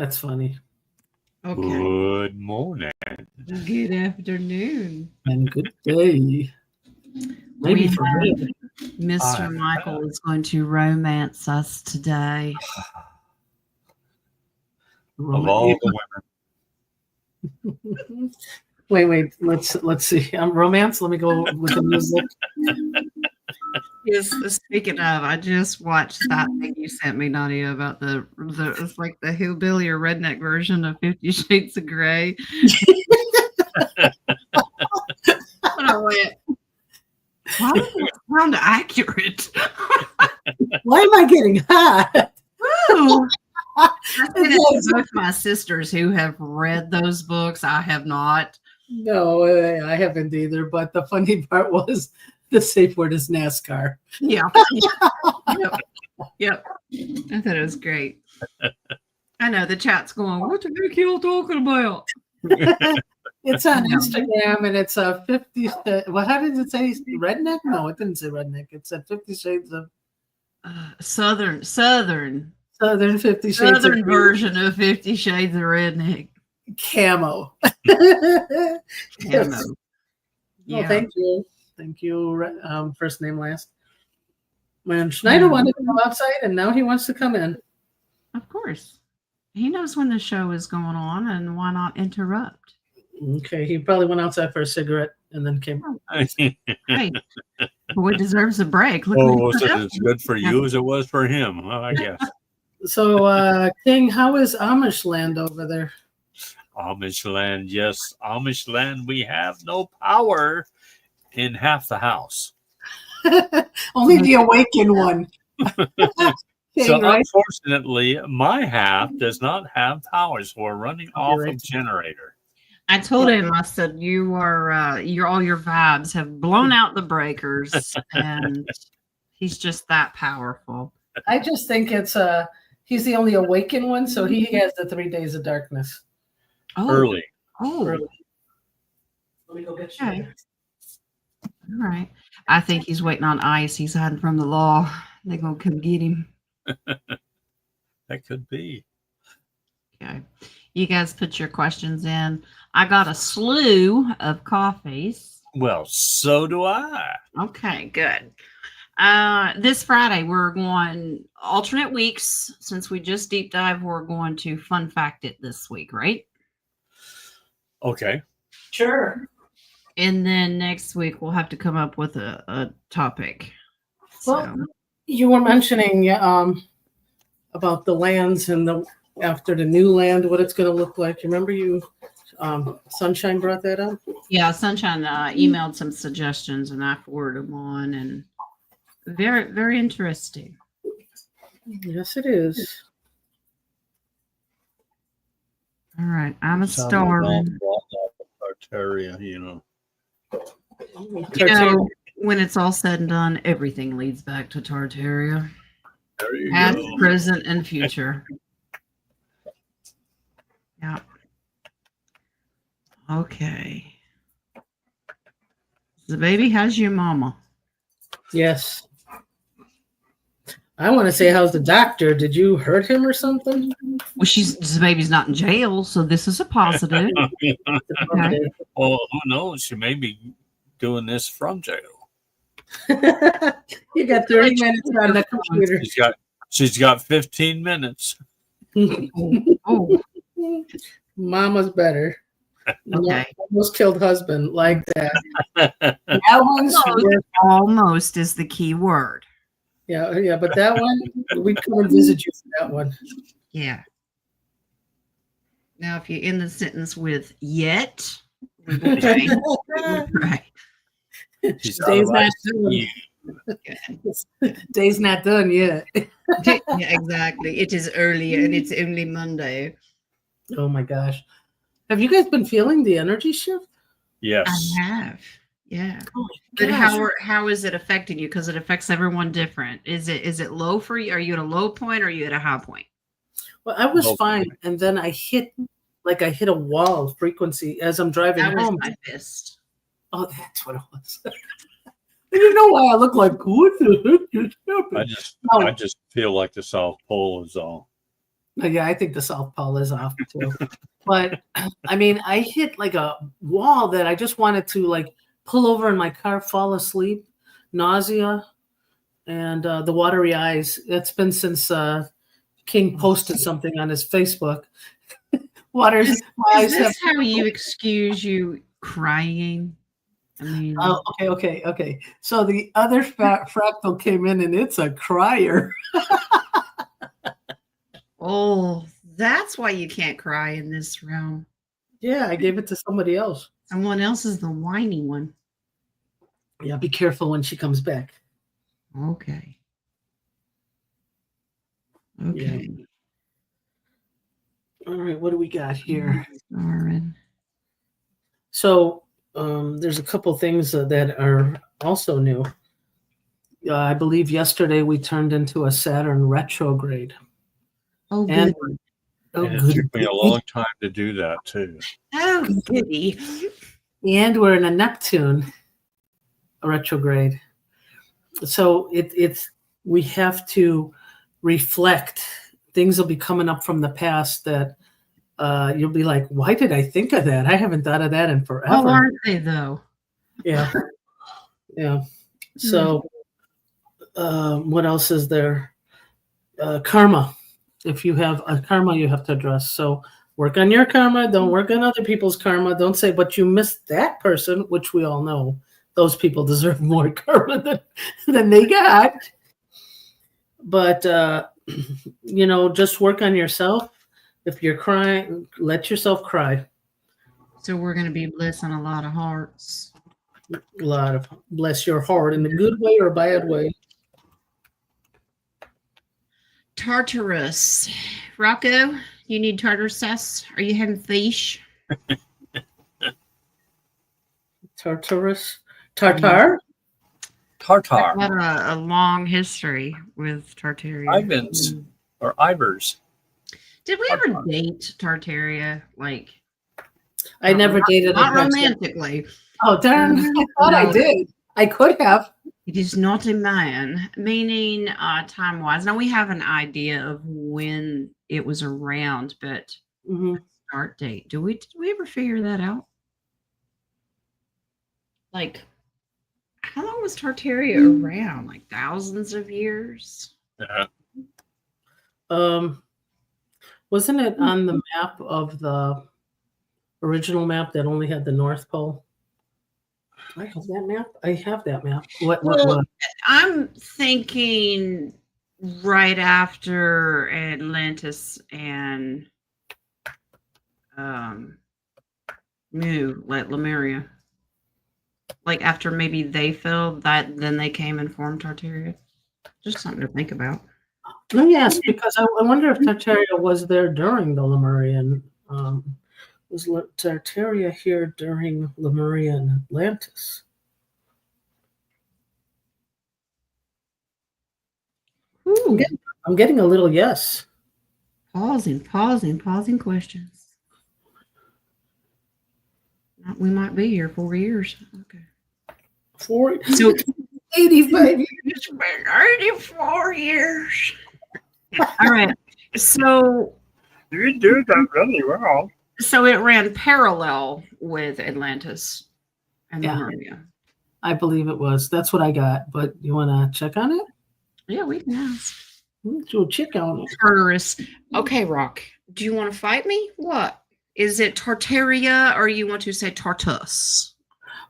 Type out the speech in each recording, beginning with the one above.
That's funny. Okay. Good morning. Good afternoon. And good day. Maybe for me. Mr. Michael is going to romance us today. Of all the women. Wait. Let's see. Romance. Let me go with the music. Yes. Speaking of, I just watched that thing you sent me, Nadia, about the it's like the hillbilly or redneck version of 50 Shades of Grey. And I went, why does it sound accurate? Why am I getting hot? I sent it to both my sisters who have read those books. I have not. No, I haven't either. But the funny part was the safe word is NASCAR. Yeah. Yep. I thought it was great. I know the chat's going, what the heck are you talking about? It's on Instagram and it's a 50. Well, how did it say? Redneck? No, it didn't say redneck. It said 50 Shades of Southern 50 Shades Southern version of 50 Shades of Redneck. Camo. Camo. Yes. Yeah. Well, thank you. First name last. When Schneider wanted to come outside and now he wants to come in. Of course. He knows when the show is going on and why not interrupt? Okay, he probably went outside for a cigarette and then came. Hey, boy deserves a break. Look was it as good for you as it was for him? Well, I guess. So, King, how is Amish land over there? Amish land, yes. Amish land, we have no power in half the house. Only the awakened one. So unfortunately, my half does not have power, so we're running off a generator. I told him, I said, you are, all your vibes have blown out the breakers, and he's just that powerful. I just think it's, he's the only awakened one, so he has the 3 days of darkness. Early. Early. Let me go get you. Okay. All right. I think he's waiting on ice. He's hiding from the law. They're going to come get him. That could be. Okay. You guys put your questions in. I got a slew of coffees. Well, so do I. Okay, good. This Friday, we're going alternate weeks. Since we just deep dive, we're going to fun fact it this week, right? Okay. Sure. And then next week, we'll have to come up with a topic. Well, you were mentioning about the lands and after the new land, what it's going to look like. Remember Sunshine brought that up? Yeah, Sunshine emailed some suggestions and I forwarded them on, and very, very interesting. Yes, it is. All right, I'm starving. Tartaria, you know. When it's all said and done, everything leads back to Tartaria. There you Past, go. present, and future. Yeah. Okay. The baby, how's your mama? Yes. I want to say, how's the doctor? Did you hurt him or something? Well, the baby's not in jail, so this is a positive. Okay. Well, who knows? She may be doing this from jail. You got 30 minutes on the computer. She's got 15 minutes. Oh. Mama's better. Okay. Almost killed husband like that. That one's almost is the key word. Yeah, but that one, we'd come and visit you for that one. Yeah. Now, if you end the sentence with yet, we will change. Right. Day's not done. Day's not done yet. Yeah, exactly. It is early and it's only Monday. Oh my gosh. Have you guys been feeling the energy shift? Yes. I have. Yeah. Oh but how is it affecting you? Because it affects everyone different. Is it low for you? Are you at a low point or are you at a high point? Well, I was fine, and then I hit a wall of frequency as I'm driving home. That was my fist. Oh, that's what it was. You know why I look like what the heck just happened? I just feel like the South Pole is all. Yeah, I think the South Pole is off too. But I mean, I hit like a wall that I just wanted to like pull over in my car, fall asleep, nausea, and the watery eyes. It's been since King posted something on his Facebook. My Is eyes have. this how you excuse you crying? I mean, Oh, okay. So the other fractal came in, and it's a crier. oh, that's why you can't cry in this realm. Yeah, I gave it to somebody else. Someone else is the whiny one. Yeah, be careful when she comes back. Okay. Okay. Yeah. All right, what do we got here? Darn. So there's a couple things that are also new. I believe yesterday we turned into a Saturn retrograde. Oh, And, good. And it took me a long time to do that too. Oh, goody. And we're in a Neptune retrograde. So it's we have to reflect. Things will be coming up from the past that you'll be like, why did I think of that? I haven't thought of that in forever. Oh, aren't they though? Yeah. Yeah. So what else is there? Karma. If you have a karma, you have to address. So work on your karma. Don't work on other people's karma. Don't say, but you missed that person, which we all know. Those people deserve more karma than they got. But, just work on yourself. If you're crying, let yourself cry. So we're going to be blessing a lot of hearts. A lot of bless your heart in a good way or a bad way. Tartarus. Rocco, you need tartar sauce? Are you having fish? Tartarus? Tartar? Tartar. I've had a long history with Tartaria. Ivans or Ivers. Did we ever date Tartaria? Like, I never dated not a romantically. Oh, darn. I thought I did. I could have. It is not a man, meaning time-wise. Now we have an idea of when it was around, but start date. Did we ever figure that out? Like, how long was Tartaria around? Like thousands of years? Yeah. Wasn't it on the map of the original map that only had the North Pole? I have that map. I have that map. What? I'm thinking right after Atlantis and Lemuria. Like after maybe they fell, then they came and formed Tartaria. Just something to think about. Let me ask, because I wonder if Tartaria was there during the Lemurian. Was Tartaria here during Lemurian Atlantis? Ooh. I'm getting a little yes. Pausing questions. We might be here 4 years. Okay. 85 years. It's been 84 years. All right. So You do that really well. So it ran parallel with Atlantis and Lemuria. I believe it was. That's what I got. But you want to check on it? Yeah, we can ask. We'll check on it. Tartarus. Okay, Rock. Do you want to fight me? What? Is it Tartaria or you want to say Tartus?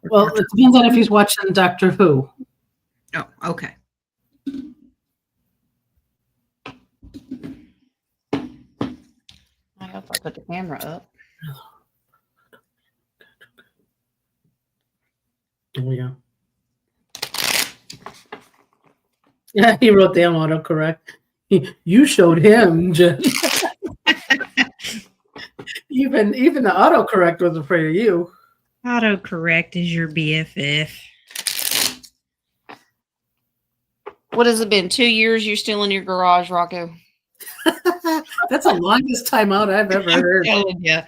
Well, it depends on if he's watching Doctor Who. Oh, okay. I hope I put the camera up. Oh, yeah. Yeah, he wrote down autocorrect. You showed him, Jen. Even the autocorrect was afraid of you. Autocorrect is your BFF. What has it been? 2 years you're still in your garage, Rocco? That's the longest time out I've ever heard. I'm telling you.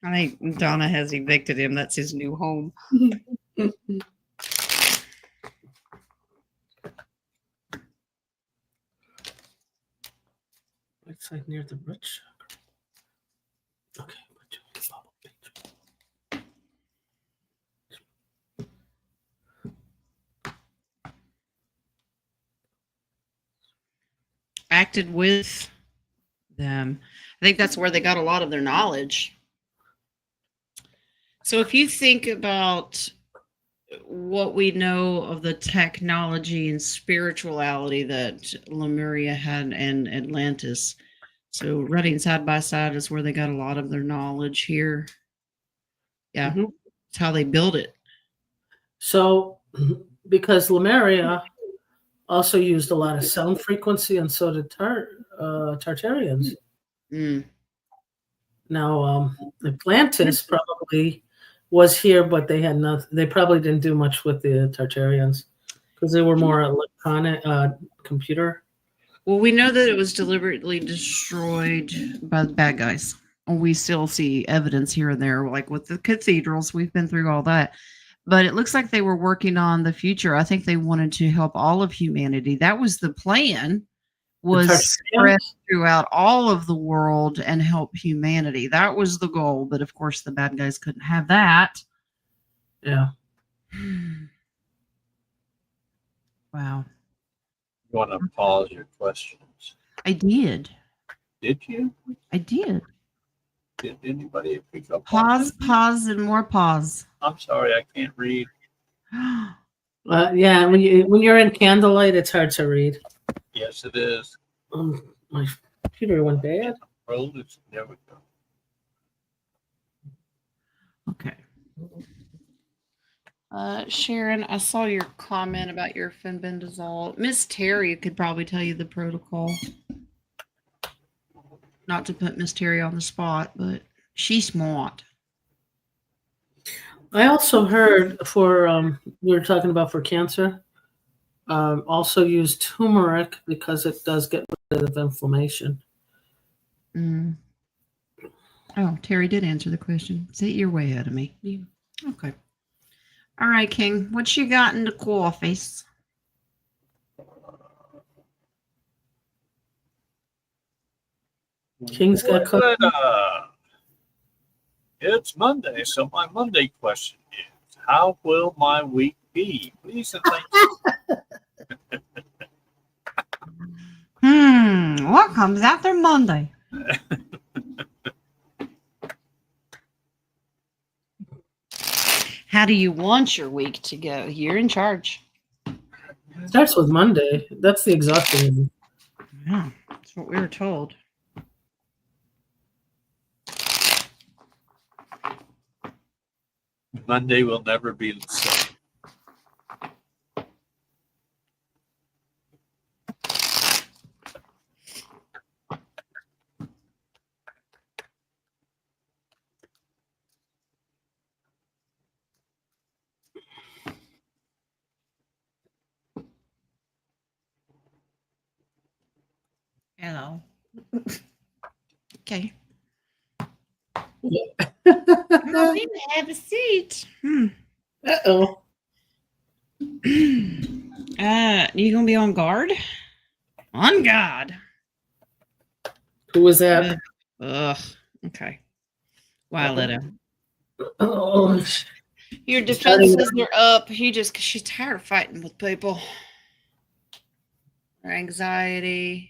I think Donna has evicted him. That's his new home. I It's like near the root chakra. Okay. Acted with them. I think that's where they got a lot of their knowledge. So if you think about what we know of the technology and spirituality that Lemuria had and Atlantis, so running side by side is where they got a lot of their knowledge here. Yeah, it's how they build it. So, because Lemuria also used a lot of sound frequency, and so did Tartarians. Now, Atlantis probably was here, but they had nothing. They probably didn't do much with the Tartarians because they were more electronic computer. Well, we know that it was deliberately destroyed by the bad guys. We still see evidence here and there, like with the cathedrals. We've been through all that. But it looks like they were working on the future. I think they wanted to help all of humanity. That was the plan, was spread throughout all of the world and help humanity. That was the goal. But of course, the bad guys couldn't have that. Yeah. Wow. You want to pause your questions? I did. Did you? I did. Did anybody pick up? Pause, and more pause. I'm sorry, I can't read. Yeah, when you're in candlelight, it's hard to read. Yes, it is. My computer went bad. There we go. Okay. Sharon, I saw your comment about your fenbendazole. Miss Terry could probably tell you the protocol. Not to put Miss Terry on the spot, but she's smart. I also heard for we were talking about for cancer, also use turmeric because it does get rid of inflammation. Oh, Terry did answer the question. See, you're way ahead of me. Yeah. Okay. All right, King. What you got in the coffees? King's got coffee. It's Monday, so my Monday question is, how will my week be? Please and thank you. What comes after Monday? How do you want your week to go? You're in charge. Starts with Monday. That's the exhausting. Yeah, that's what we were told. Monday will never be the same. Hello. Okay. Oh, Have a seat. Uh-oh. You gonna be on guard? On guard. Who was that? Ugh. Okay. Wow, Letta. Oh, Your defenses are up. She's tired of fighting with people. Her anxiety.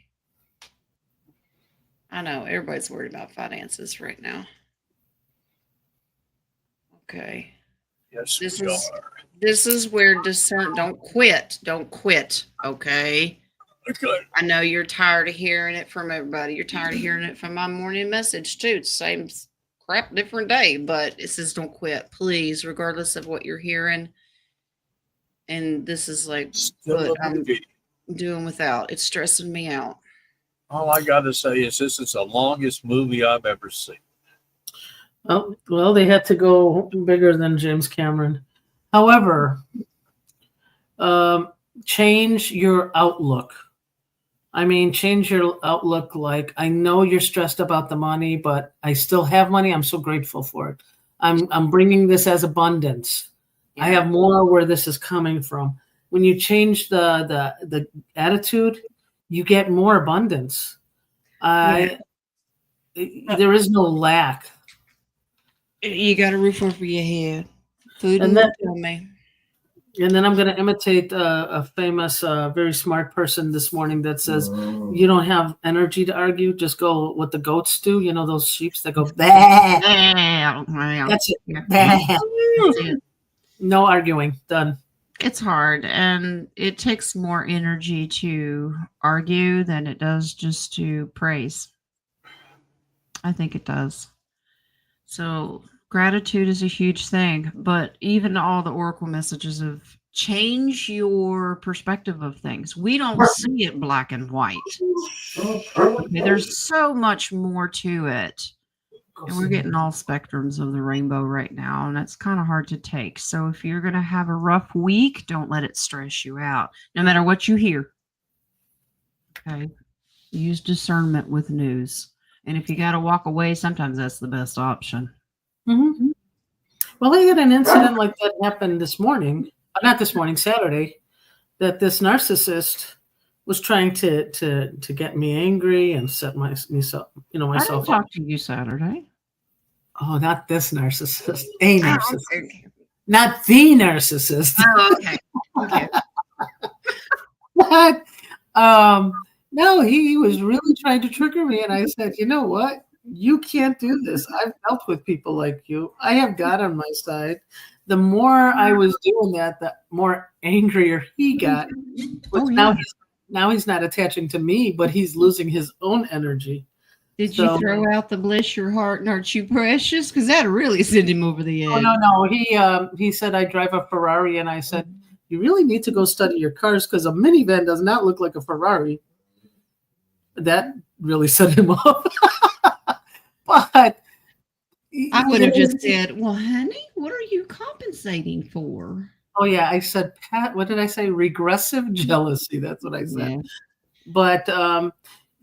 I know everybody's worried about finances right now. Okay. Yes, This is where don't quit. Don't quit. Okay. Okay. I know you're tired of hearing it from everybody. You're tired of hearing it from my morning message too. It's same crap, different day, but it says don't quit, please, regardless of what you're hearing. And this is like what I'm doing without. It's stressing me out. All I got to say is this is the longest movie I've ever seen. Oh, well, they had to go bigger than James Cameron. However, change your outlook. I mean, change your outlook. Like, I know you're stressed about the money, but I still have money. I'm so grateful for it. I'm bringing this as abundance. Yeah. I have more where this is coming from. When you change the attitude, you get more abundance. There is no lack. You got a roof over your head. Food And and then- tell me. And then I'm going to imitate a famous, very smart person this morning that says, "You don't have energy to argue. Just go what the goats do. You know those sheeps that go bah." That's it. Bah. That's it. No arguing. Done. It's hard, and it takes more energy to argue than it does just to praise. I think it does. So gratitude is a huge thing, but even all the oracle messages of change your perspective of things. We don't see it black and white. Okay, there's so much more to it. And we're getting all spectrums of the rainbow right now, and that's kind of hard to take. So if you're going to have a rough week, don't let it stress you out, no matter what you hear. Okay. Use discernment with news. And if you got to walk away, sometimes that's the best option. Mm-hmm. Well, I had an incident like that happen this morning. Not this morning, Saturday. That this narcissist was trying to get me angry and set myself I didn't talk to you Saturday. Oh, not this narcissist. A narcissist. Oh, okay. Not the narcissist. Oh, okay. Okay. But no, he was really trying to trigger me. And I said, you know what? You can't do this. I've dealt with people like you. I have God on my side. The more I was doing that, the more angrier he got. Now he's not attaching to me, but he's losing his own energy. Did you throw out the bless your heart and aren't you precious? Because that really sent him over the edge. Oh, no. He said I drive a Ferrari, and I said, you really need to go study your cars because a minivan does not look like a Ferrari. That really set him up. But I would have just said, well, honey, what are you compensating for? Oh, yeah. I said, Pat, what did I say? Regressive jealousy. That's what I said. Yeah. But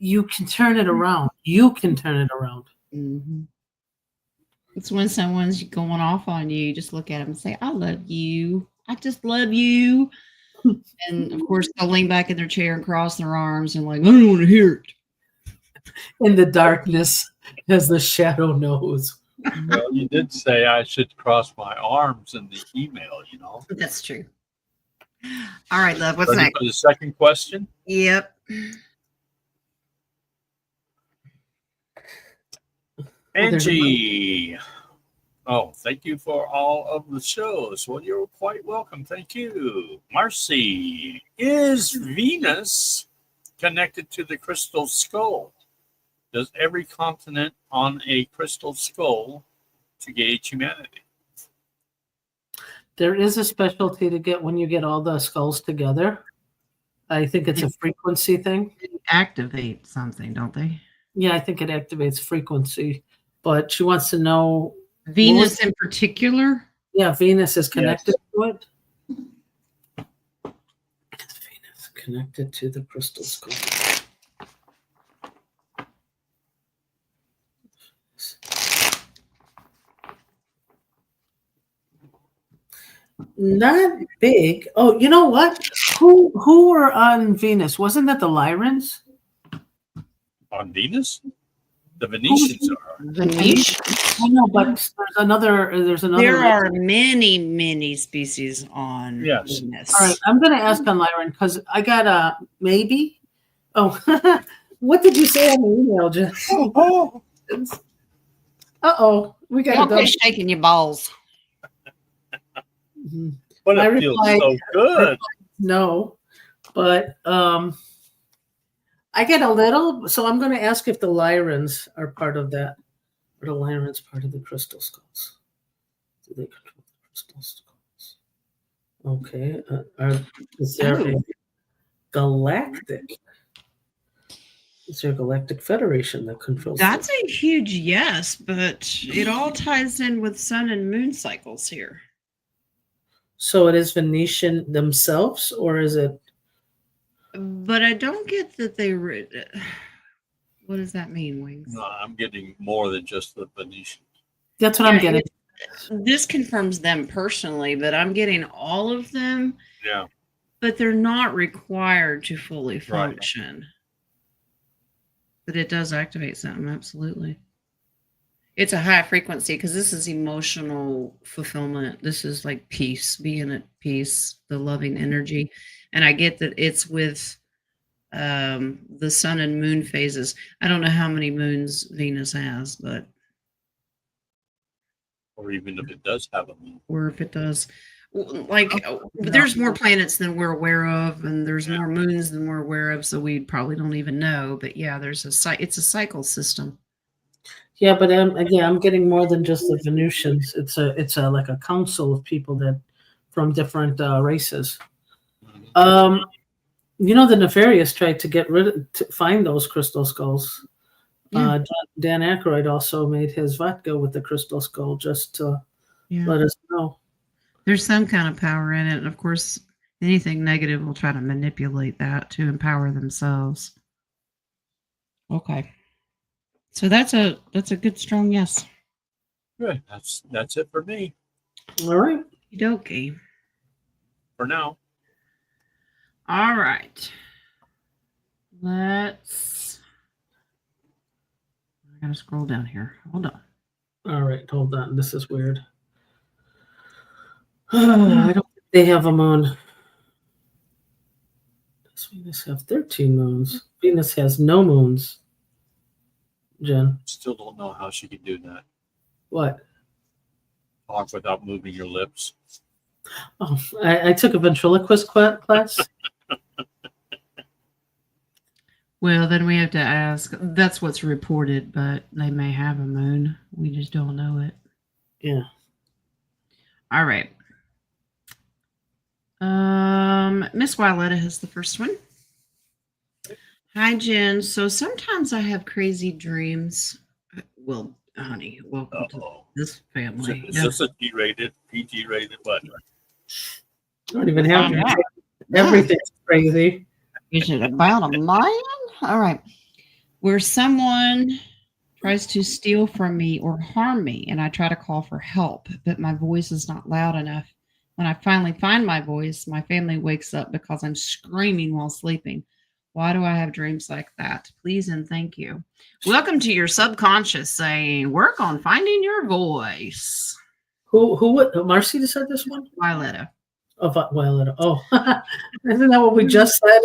you can turn it around. You can turn it around. Mm-hmm. It's when someone's going off on you, just look at them and say, I love you. I just love you. And, of course, they'll lean back in their chair and cross their arms and like, I don't want to hear it. In the darkness, as the shadow knows. Well, you did say I should cross my arms in the email, you know. That's true. All right, love. What's Ready next? for the second question? Yep. Angie. Oh, thank you for all of the shows. Well, you're quite welcome. Thank you. Marcy. Is Venus connected to the crystal skull? Does every continent on a crystal skull to gauge humanity? There is a specialty to get when you get all the skulls together. I think it's a frequency thing. They activate something, don't they? Yeah, I think it activates frequency. But she wants to know Venus in particular? Yeah, Venus is connected to it. Is Venus connected to the crystal skull? Not big. Oh, you know what? Who were on Venus? Wasn't that the Lyrans? On Venus? The Venetians are. Venetians? I know, but there's another. There are many species on Venus. All right, I'm going to ask on Lyran because I got a maybe. Oh, what did you say on the email, Jess? Uh-oh. We got Y'all shaking your balls. But it feels so good. No, but I get a little, so I'm going to ask if the Lyrans are part of that. Are the Lyrans part of the crystal skulls? Do they control the crystal skulls? Okay. Is there a galactic? Is there a galactic federation that controls? That's a huge yes, but it all ties in with sun and moon cycles here. So it is Venetian themselves, or is it? But I don't get that they. What does that mean, Wings? No, I'm getting more than just the Venetians. That's what I'm getting. This confirms them personally, but I'm getting all of them. Yeah. But they're not required to fully function. But it does activate something, absolutely. It's a high frequency because this is emotional fulfillment. This is like peace, being at peace, the loving energy. And I get that it's with the sun and moon phases. I don't know how many moons Venus has, but Or even if it does have a moon. or if it does, like there's more planets than we're aware of, and there's more moons than we're aware of, so we probably don't even know. But yeah, it's a cycle system. Yeah, but I'm getting more than just the Venusians. It's a like a council of people that from different races. The Nefarious tried to find those crystal skulls. Yeah. Dan Aykroyd also made his vodka with the crystal skull just to let us know. There's some kind of power in it, and of course, anything negative will try to manipulate that to empower themselves. Okay, so that's a good strong yes. Good. That's it for me. All right. Okay. For now. All right. I gotta scroll down here. Hold on. All right, hold on. This is weird. I don't think they have a moon. Does Venus have 13 moons? Venus has no moons. Jen. Still don't know how she can do that. What? Talk without moving your lips. Oh, I took a ventriloquist class. Well, then we have to ask. That's what's reported, but they may have a moon. We just don't know it. Yeah. All right. Miss Violetta has the first one. Hi, Jen. So sometimes I have crazy dreams. Well, honey, welcome to this family. Is this a G-rated, PG-rated? What? I don't even have to. Everything's crazy. Is it about a man? All right. Where someone tries to steal from me or harm me, and I try to call for help, but my voice is not loud enough. When I finally find my voice, my family wakes up because I'm screaming while sleeping. Why do I have dreams like that? Please and thank you. Welcome to your subconscious saying, work on finding your voice. Who Marcy said this one? Violetta. Oh, Violetta. Oh, isn't that what we just said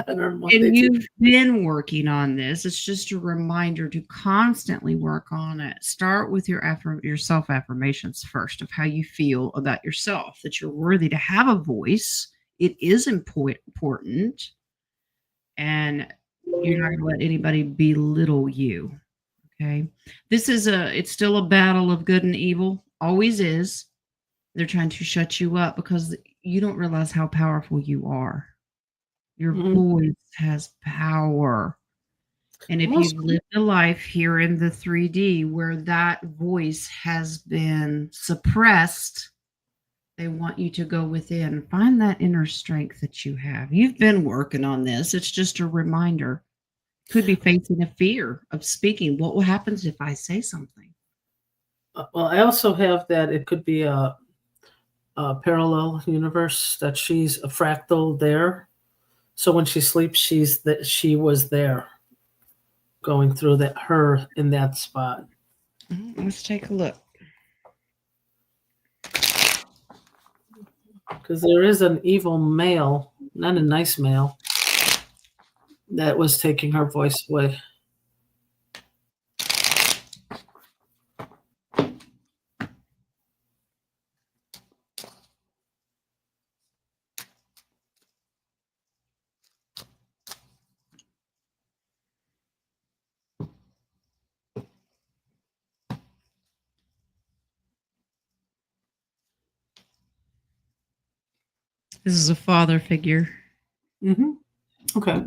on our Monday? And you've been working on this. It's just a reminder to constantly work on it. Start with your self-affirmations first of how you feel about yourself, that you're worthy to have a voice. It is important. And you're not going to let anybody belittle you. Okay. It's still a battle of good and evil. Always is. They're trying to shut you up because you don't realize how powerful you are. Your voice has power. And if you've lived a life here in the 3D where that voice has been suppressed, they want you to go within. Find that inner strength that you have. You've been working on this. It's just a reminder. Could be facing a fear of speaking. What will happen if I say something? Well, I also have that it could be a parallel universe, that she's a fractal there. So when she sleeps, she was there, going through her in that spot. Let's take a look. Because there is an evil male, not a nice male, that was taking her voice away. This is a father figure. Mm-hmm. Okay.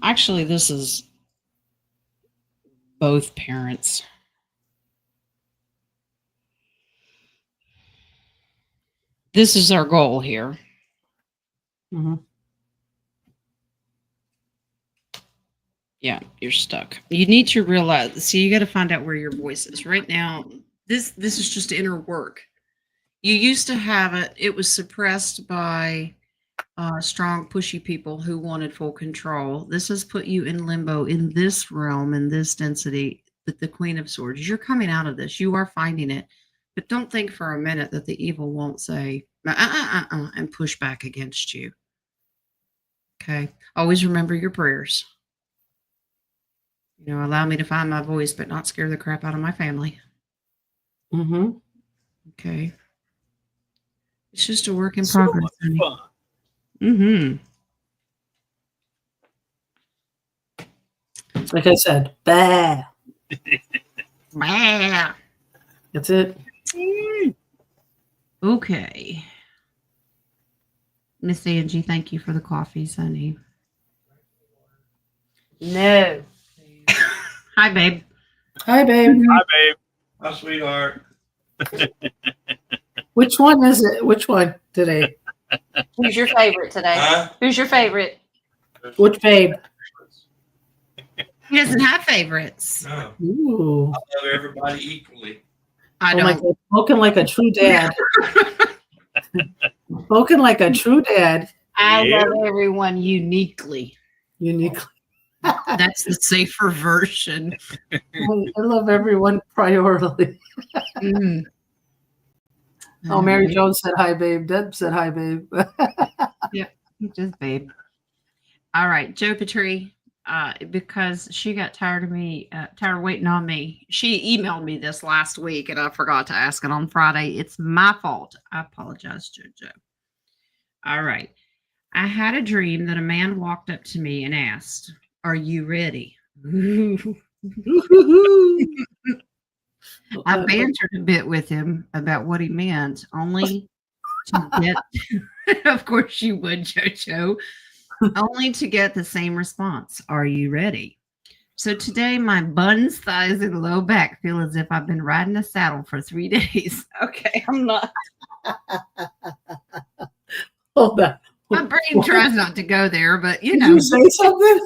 Actually, this is both parents. This is our goal here. Mm-hmm. Yeah, you're stuck. You need to realize, you got to find out where your voice is. Right now, this is just inner work. You used to have it. It was suppressed by strong, pushy people who wanted full control. This has put you in limbo in this realm, in this density, that the Queen of Swords. You're coming out of this. You are finding it. But don't think for a minute that the evil won't say, and push back against you. Okay. Always remember your prayers. Allow me to find my voice, but not scare the crap out of my family. Mm-hmm. Okay. It's just a work in So progress. much fun. Mm-hmm. Like I said, bah. Bah. That's it. Okay. Miss Angie, thank you for the coffee, honey. No. Hi, babe. Hi, babe. Hi, babe. Hi, sweetheart. Which one is it? Which one today? Who's your favorite today? Huh? Who's your favorite? Which babe? He doesn't have favorites. No, Ooh. I love everybody equally. I Oh my don't. God. Spoken like a true dad. Spoken like a true dad. I Yeah. love everyone uniquely. Uniquely. That's the safer version. I love everyone priorly. Mm. Oh, Mary Jones said hi, babe. Deb said hi, babe. Just babe. All right, Joe Petrie, because she got tired of me, tired of waiting on me. She emailed me this last week, and I forgot to ask it on Friday. It's my fault. I apologize, JoJo. All right. I had a dream that a man walked up to me and asked, "Are you ready?" I bantered a bit with him about what he meant, only to get, of course you would, JoJo, only to get the same response. Are you ready? So today my buns, thighs, and low back feel as if I've been riding a saddle for 3 days. Okay, I'm not. Hold on. My brain tries not to go there, but you Did know. you say something?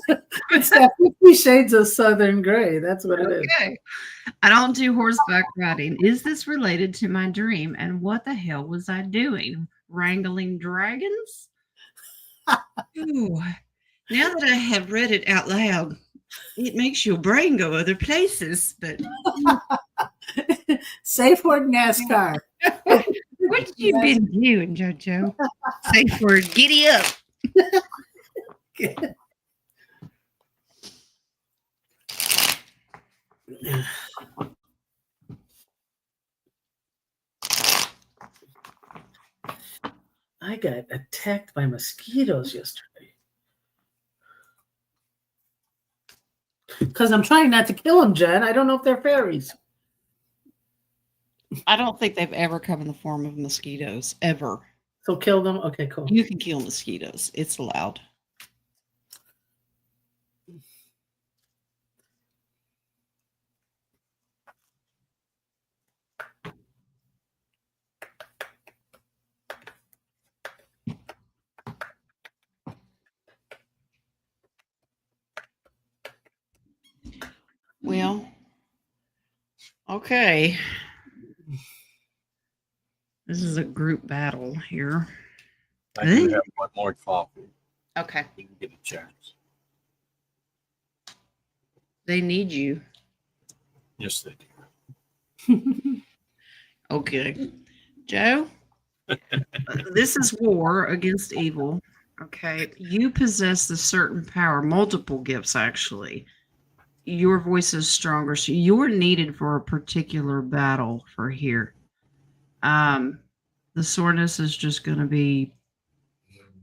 It's that 50 Shades of Southern Gray. That's what it is. Okay. I don't do horseback riding. Is this related to my dream? And what the hell was I doing? Wrangling dragons? Ooh. Now that I have read it out loud, it makes your brain go other places. But Safe word NASCAR. what you been doing, JoJo? Safe word, giddy up. I got attacked by mosquitoes yesterday. Because I'm trying not to kill them, Jen. I don't know if they're fairies. I don't think they've ever come in the form of mosquitoes, ever. So kill them? Okay, cool. You can kill mosquitoes. It's allowed. Well, okay. This is a group battle here. I do have one more coffee. Okay. You can get a chance. They need you. Yes, they do. Okay. Joe, this is war against evil. Okay. You possess a certain power, multiple gifts, actually. Your voice is stronger. So you're needed for a particular battle for here. The soreness is just going to be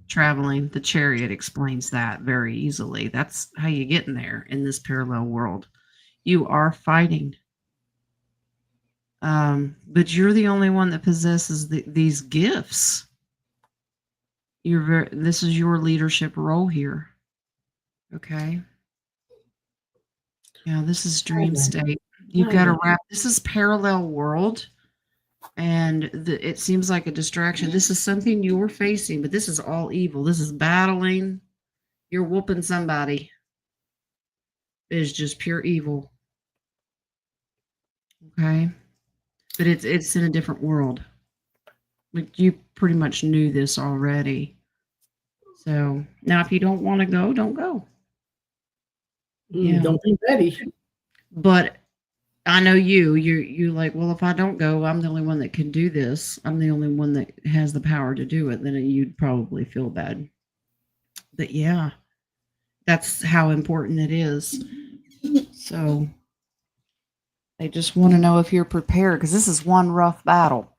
traveling. The chariot explains that very easily. That's how you get in there in this parallel world. You are fighting. But you're the only one that possesses these gifts. This is your leadership role here. Okay. Yeah, this is dream state. You've got to wrap. This is parallel world. And it seems like a distraction. This is something you're facing, but this is all evil. This is battling. You're whooping somebody. It is just pure evil. Okay? But it's in a different world. Like you pretty much knew this already. So now, if you don't want to go, don't go. Yeah. Don't be ready. But I know you like, well, if I don't go, I'm the only one that can do this. I'm the only one that has the power to do it. Then you'd probably feel bad. But yeah, that's how important it is. So they just want to know if you're prepared, because this is one rough battle.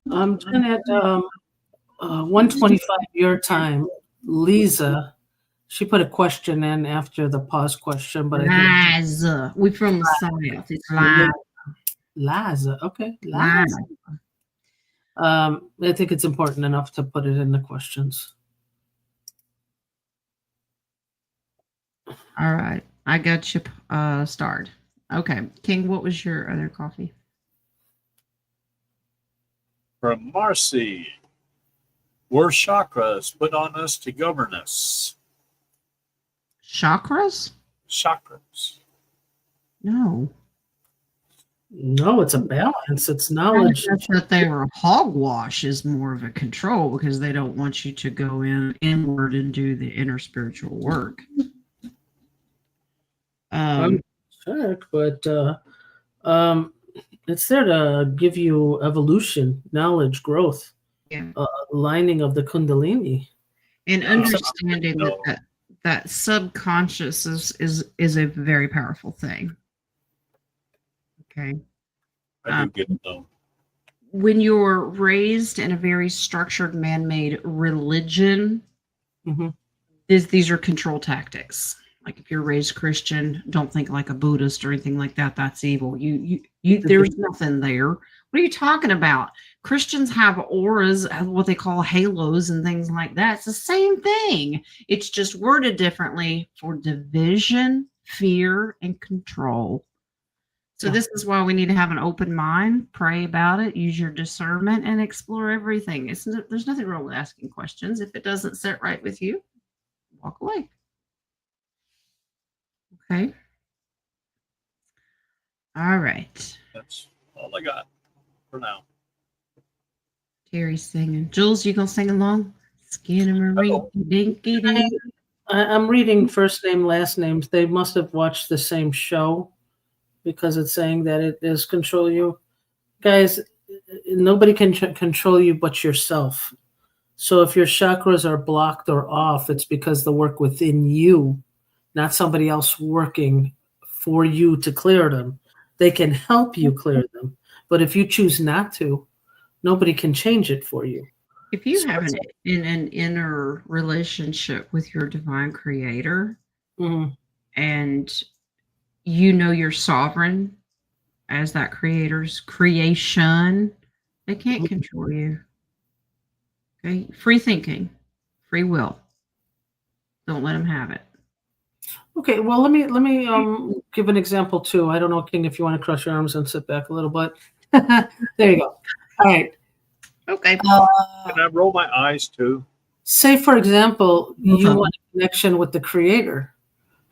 I'm looking at 1:25 your time. Lisa, she put a question in after the pause question, but I think Liza. We from the South. It's Liza. Liza. Okay, Liza. Liza. I think it's important enough to put it in the questions. All right. I got you starred. Okay. King, what was your other coffee? From Marcy. Were chakras put on us to govern us? Chakras? Chakras. No. No, it's a balance. It's knowledge. That they were hogwash is more of a control, because they don't want you to go inward and do the inner spiritual work. Check, but it's there to give you evolution, knowledge, growth, lining of the Kundalini, and understanding that subconscious is a very powerful thing. Okay. I do get it though. When you're raised in a very structured, man-made religion, these are control tactics. Like if you're raised Christian, don't think like a Buddhist or anything like that. That's evil. You there's nothing there. What are you talking about? Christians have auras, what they call halos and things like that. It's the same thing. It's just worded differently for division, fear, and control. So this is why we need to have an open mind, pray about it, use your discernment, and explore everything. There's nothing wrong with asking questions. If it doesn't sit right with you, walk away. Okay. All right. That's all I got for now. Terry's singing. Jules, you gonna sing along? Skinnamarink, dinky dink. I'm reading first name, last names. They must have watched the same show, because it's saying that it is control you. Guys, nobody can control you but yourself. So if your chakras are blocked or off, it's because the work within you, not somebody else working for you to clear them. They can help you clear them. But if you choose not to, nobody can change it for you. If you have an inner relationship with your divine creator, and you know you're sovereign as that creator's creation, they can't control you. Okay? Free thinking, free will. Don't let them have it. Okay, well, let me give an example too. I don't know, King, if you want to cross your arms and sit back a little bit. There you go. All right. Okay. Can I roll my eyes too? Say, for example, you want a connection with the creator.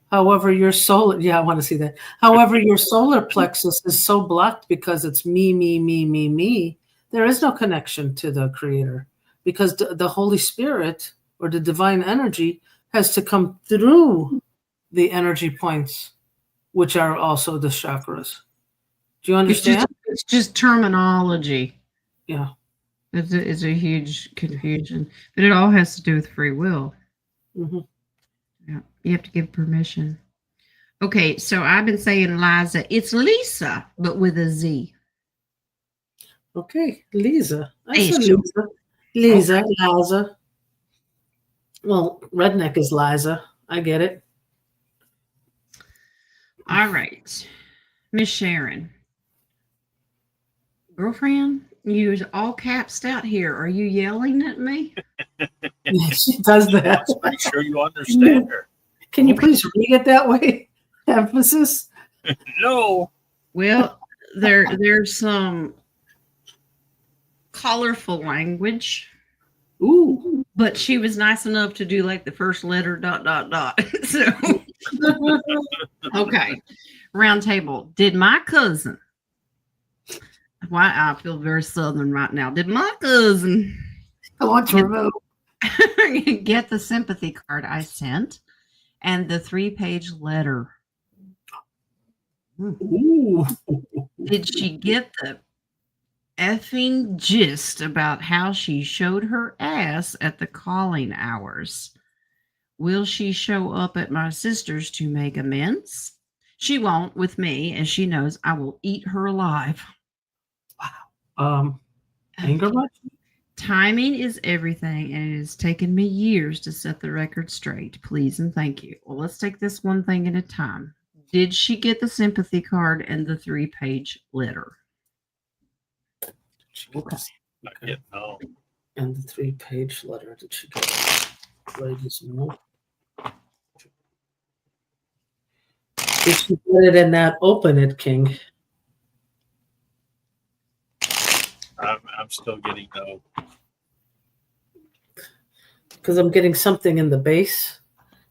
However, your solar, I want to see that. However, your solar plexus is so blocked because it's me, me, me, me, me. There is no connection to the creator, because the Holy Spirit or the divine energy has to come through the energy points, which are also the chakras. Do you understand? It's just terminology. Yeah. It's a huge confusion, but it all has to do with free will. Yeah, you have to give permission. Okay, so I've been saying Liza. It's Lisa, but with a Z. Okay, Lisa. I Lisa. said Lisa. Lisa, Liza. Well, redneck is Liza. I get it. All right, Miss Sharon. Girlfriend, you all capsed out here. Are you yelling at me? She does that. Make sure you understand her. Can you please read it that way? Emphasis? No. Well, there's some colorful language. Ooh. But she was nice enough to do like the first letter ... So okay. Roundtable. Did my cousin, why I feel very Southern right now. Did my cousin I want to remove. Get the sympathy card I sent and the 3-page letter. Ooh. Did she get the effing gist about how she showed her ass at the calling hours? Will she show up at my sister's to make amends? She won't with me, as she knows I will eat her alive. Anger much? Timing is everything, and it has taken me years to set the record straight. Please and thank you. Well, let's take this one thing at a time. Did she get the sympathy card and the 3-page letter? Okay. Not yet, no. And the 3-page letter. Did she get? Ladies, no. Did she put it in that open it, King? I'm still getting no. Because I'm getting something in the base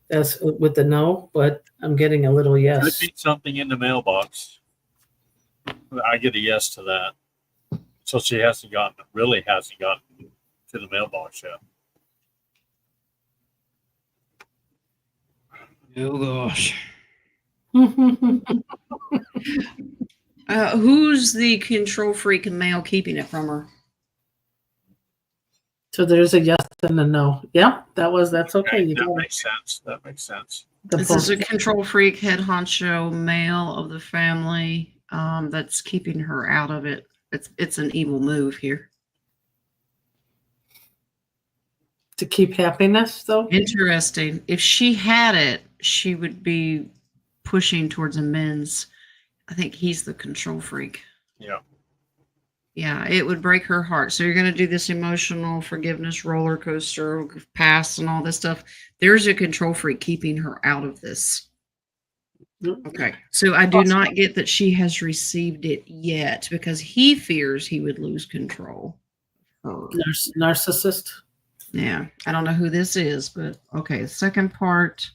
that's with the no, but I'm getting a little Could yes. be something in the mailbox. I get a yes to that. So she really hasn't gotten to the mailbox yet. Oh, gosh. Who's the control freak male keeping it from her? So there's a yes and a no. Yeah, that's okay. You That got makes sense. That makes sense. the This is a both. control freak, head honcho, male of the family that's keeping her out of it. It's an evil move here. To keep happiness, though. Interesting. If she had it, she would be pushing towards amends. I think he's the control freak. Yeah. Yeah, it would break her heart. So you're going to do this emotional forgiveness roller coaster, past and all this stuff. There's a control freak keeping her out of this. Okay. So I do not get that she has received it yet because he fears he would lose control. Narcissist. Yeah. I don't know who this is, but okay. Second part.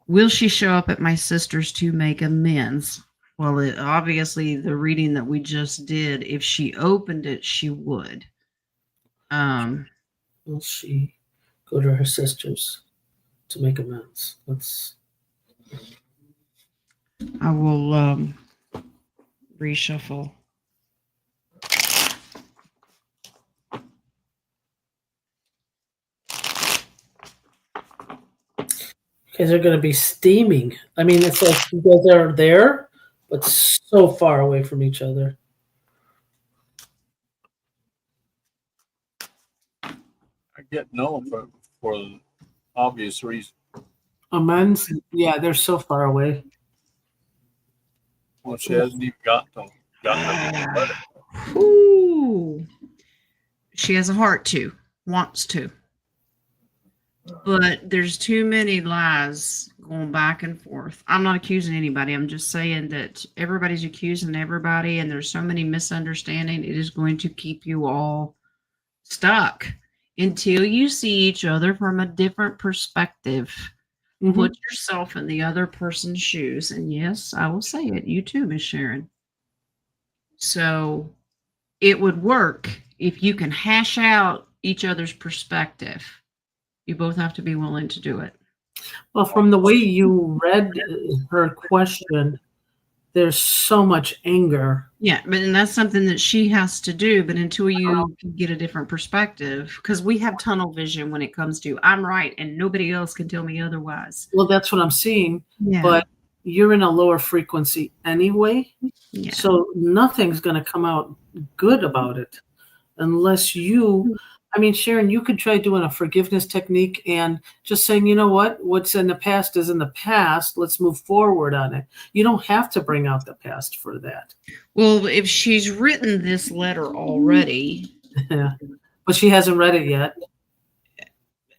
Will she show up at my sister's to make amends? Well, obviously, the reading that we just did, if she opened it, she would. Will she go to her sister's to make amends? I will reshuffle. Okay, they're going to be steaming. I mean, it's like you guys are there, but so far away from each other. I get no for obvious reason. Amends? Yeah, they're so far away. Well, she hasn't even gotten them. Ooh. She has a heart to, wants to. But there's too many lies going back and forth. I'm not accusing anybody. I'm just saying that everybody's accusing everybody, and there's so many misunderstandings. It is going to keep you all stuck until you see each other from a different perspective. Mhm. Put yourself in the other person's shoes. And yes, I will say it. You too, Miss Sharon. So it would work if you can hash out each other's perspective. You both have to be willing to do it. Well, from the way you read her question, there's so much anger. Yeah, and that's something that she has to do. But until you can get a different perspective, because we have tunnel vision when it comes to I'm right and nobody else can tell me otherwise. Well, that's what I'm seeing. Yeah. But you're in a lower frequency anyway. Yeah. So nothing's going to come out good about it unless you, I mean, Sharon, you could try doing a forgiveness technique and just saying, you know what's in the past is in the past. Let's move forward on it. You don't have to bring out the past for that. Well, if she's written this letter already, Yeah. But she hasn't read it yet.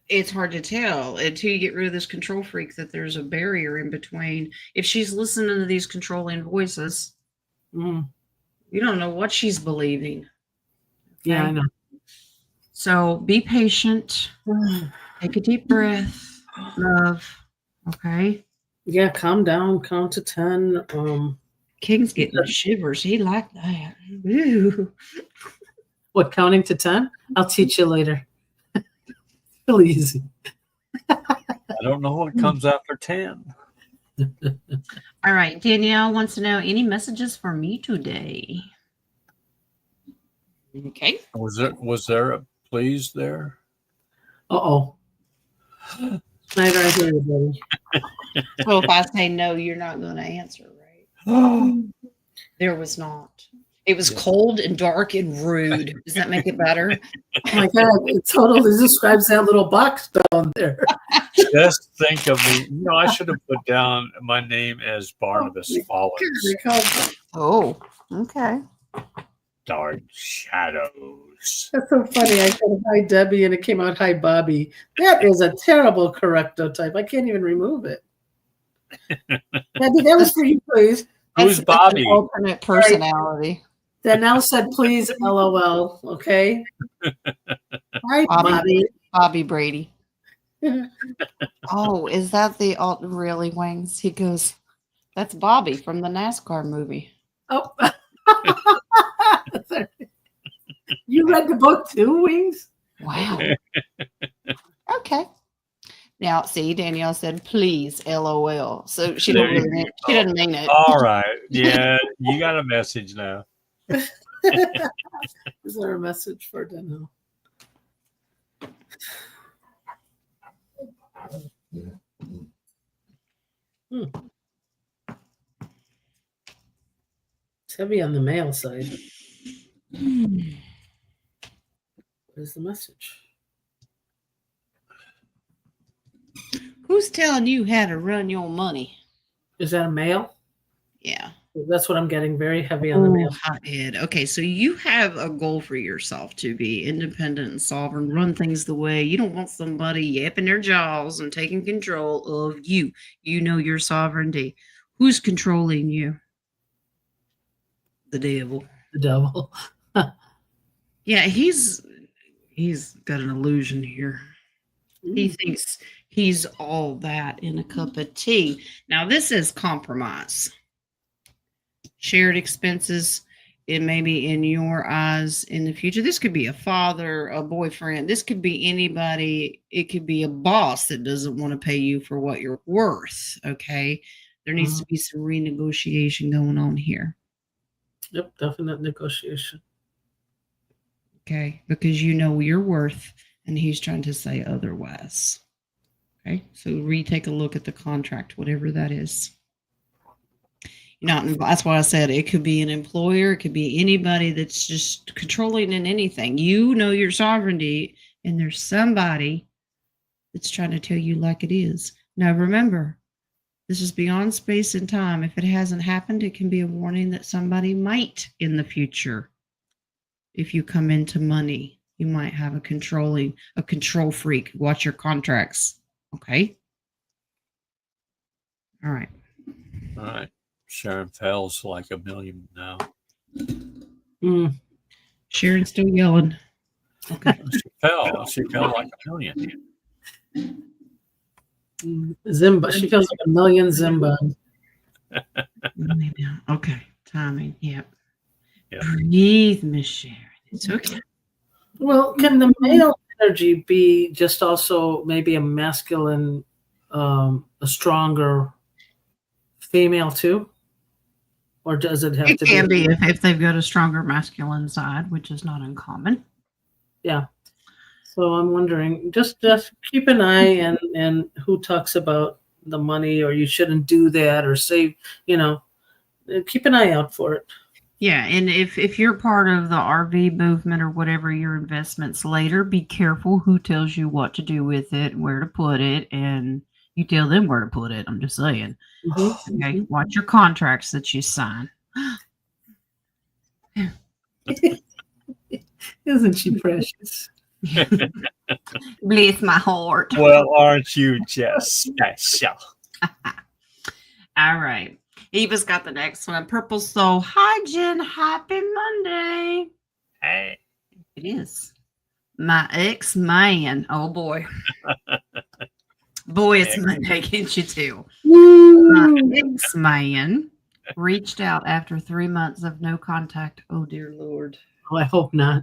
it's hard to tell until you get rid of this control freak that there's a barrier in between. If she's listening to these controlling voices, you don't know what she's believing. Yeah, Okay? I know. So be patient. Take a deep breath. Love. Okay. Yeah, calm down. Count to 10. King's getting shivers. He liked that. Ooh. What, counting to 10? I'll teach you later. Really easy. I don't know what comes after 10. All right. Danielle wants to know any messages for me today. Okay. Was there a please there? Uh-oh. Night right here, buddy. So if I say no, you're not going to answer, right? There was not. It was cold and dark and rude. Does that make it better? Oh my God, it totally describes that little box down there. Just think of me. I should have put down my name as Barnabas Follies. Oh, okay. Dark shadows. That's so funny. I said hi Debbie and it came out hi Bobby. That is a terrible correcto type. I can't even remove it. Debbie, that was for you, please. Who's Bobby? An alternate personality. Danielle said, please, LOL. Okay. Hi, Bobby. Bobby Brady. Oh, is that the really Wings? He goes, that's Bobby from the NASCAR movie. Oh. You read the book too, Wings? Wow. Okay. Now, see, Danielle said, please, LOL. So she didn't mean it. All right. Yeah, you got a message now. Is there a message for Danielle? It's heavy on the male side. What is the message? Who's telling you how to run your money? Is that a male? Yeah. That's what I'm getting. Very heavy on the male. Hothead. Okay, so you have a goal for yourself to be independent and sovereign, run things the way you don't want somebody yapping their jaws and taking control of you. You know your sovereignty. Who's controlling you? The devil. The devil. Yeah, he's got an illusion here. He thinks he's all that in a cup of tea. Now, this is compromise. Shared expenses, it may be in your eyes in the future. This could be a father, a boyfriend. This could be anybody. It could be a boss that doesn't want to pay you for what you're worth. Okay. There needs to be some renegotiation going on here. Yep, definite negotiation. Okay. Because you know your worth and he's trying to say otherwise. Okay. So retake a look at the contract, whatever that is. That's why I said it could be an employer. It could be anybody that's just controlling in anything. You know your sovereignty, and there's somebody that's trying to tell you like it is. Now, remember, this is beyond space and time. If it hasn't happened, it can be a warning that somebody might in the future. If you come into money, you might have a control freak. Watch your contracts. Okay. All right. All right. Sharon Fell's like $1 million now. Sharon's still yelling. Okay. She fell like $1 million. Zimba. She feels like $1 million Zimba. Okay. Timing. Yep. Breathe, Miss Sharon. It's okay. Well, can the male energy be just also maybe a masculine, a stronger female too? Or does it have to be? It can be if they've got a stronger masculine side, which is not uncommon. Yeah. So I'm wondering, just keep an eye and who talks about the money, or you shouldn't do that, or save, keep an eye out for it. Yeah, and if you're part of the RV movement or whatever your investments later, be careful who tells you what to do with it, where to put it, and you tell them where to put it. I'm just saying. Mm-hmm. Okay, watch your contracts that you sign. Isn't she precious? Bless my heart. Well, aren't you just special? All right. Eva's got the next one. Purple Soul. Hi, Jen. Happy Monday. Hey. It is. My ex-man. Oh, boy. Boy, it's Monday, can't you tell? My ex-man reached out after 3 months of no contact. Oh, dear Lord. Oh, I hope not.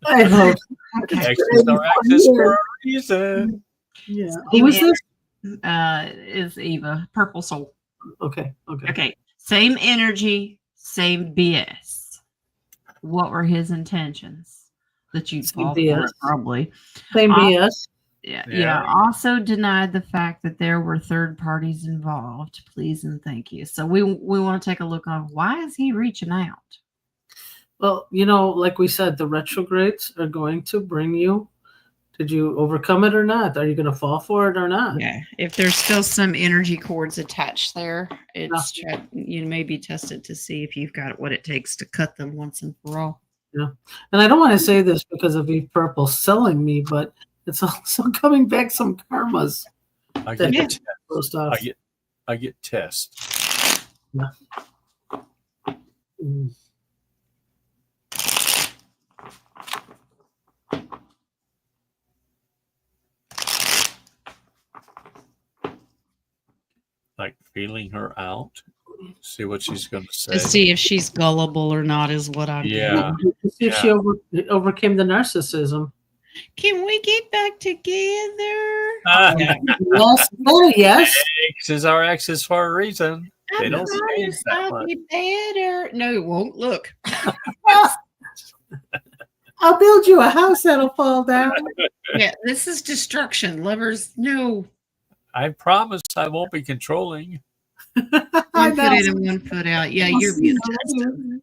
I hope. Okay. X's are X's for a reason. Yeah. Who is this? Is Eva, Purple Soul. Okay. Okay. Same energy, same BS. What were his intentions? That you'd Same fall for BS. it, probably. Same Also- BS. Yeah. Also denied the fact that there were third parties involved. Please and thank you. So we want to take a look on why is he reaching out? Well, like we said, the retrogrades are going to bring you. Did you overcome it or not? Are you going to fall for it or not? Yeah, if there's still some energy cords attached there, it's you may be tested to see if you've got what it takes to cut them once and for all. Yeah. And I don't want to say this because of Eve Purple selling me, but it's also coming back some karmas. I that get closed off. I get tests. Yeah. Mm. Like feeling her out. See what she's going to say. To see if she's gullible or not is what I'm Yeah. To see if she overcame the narcissism. Can we get back together? Yes. Oh, yes. X's are X's for a reason. They don't change that I'll much. be better. No, it won't. Look. I'll build you a house that'll fall down. Yeah, this is destruction. Lovers, no. I promise I won't be controlling. One foot in and one foot out. Yeah, you're being tested. tested.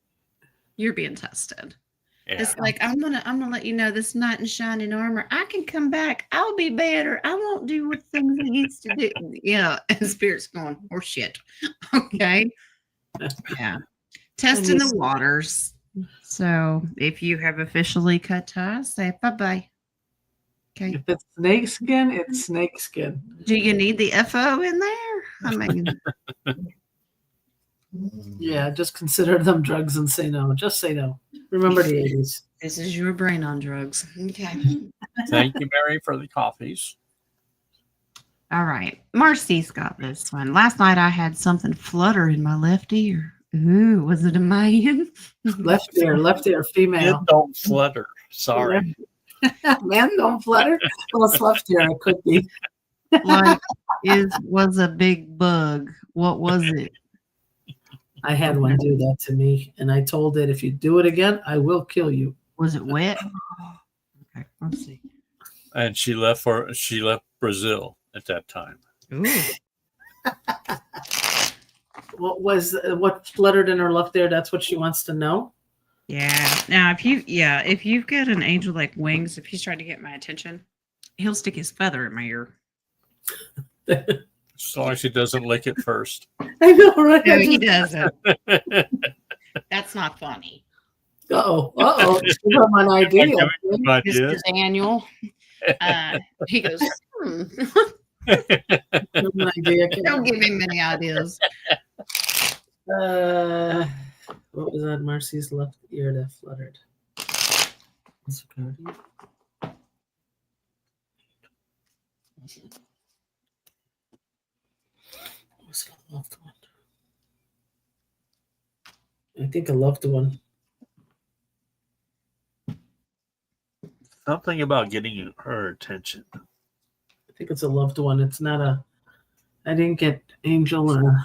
You're being tested. Yeah. It's like I'm gonna let you know this knight in shining armor. I can come back. I'll be better. I won't do what things I used to do. Yeah, and Spirit's going, oh shit. Okay. Yeah. Testing the waters. So if you have officially cut ties, say bye-bye. Okay. If it's snake skin, it's snake skin. Do you need the FO in there? I mean, Yeah, just consider them drugs and say no. Just say no. Remember the 80s. this is your brain on drugs. Okay. Thank you, Mary, for the coffees. All right. Marcy's got this one. Last night I had something flutter in my left ear. Ooh, was it a man? Left ear, female. It don't flutter. Sorry. Men don't flutter. Well, it's left ear. It could be. Like was a big bug. What was it? I had one do that to me, and I told it, if you do it again, I will kill you. Was it wet? Okay, let's see. And she left Brazil at that time. Ooh. What fluttered in her left ear? That's what she wants to know. Yeah. Now, if you've got an angel like wings, if he's trying to get my attention, he'll stick his feather in my ear. As long as she doesn't lick it first. I know, right? No, he doesn't. That's not funny. Uh-oh. Give him an idea. Mr. Daniel. He goes, Give him an idea. Don't give him many ideas. What was that? Marcy's left ear that fluttered. Was it a loved one? I think a loved one. Something about getting her attention. I think it's a loved one. It's not a. I didn't get angel or.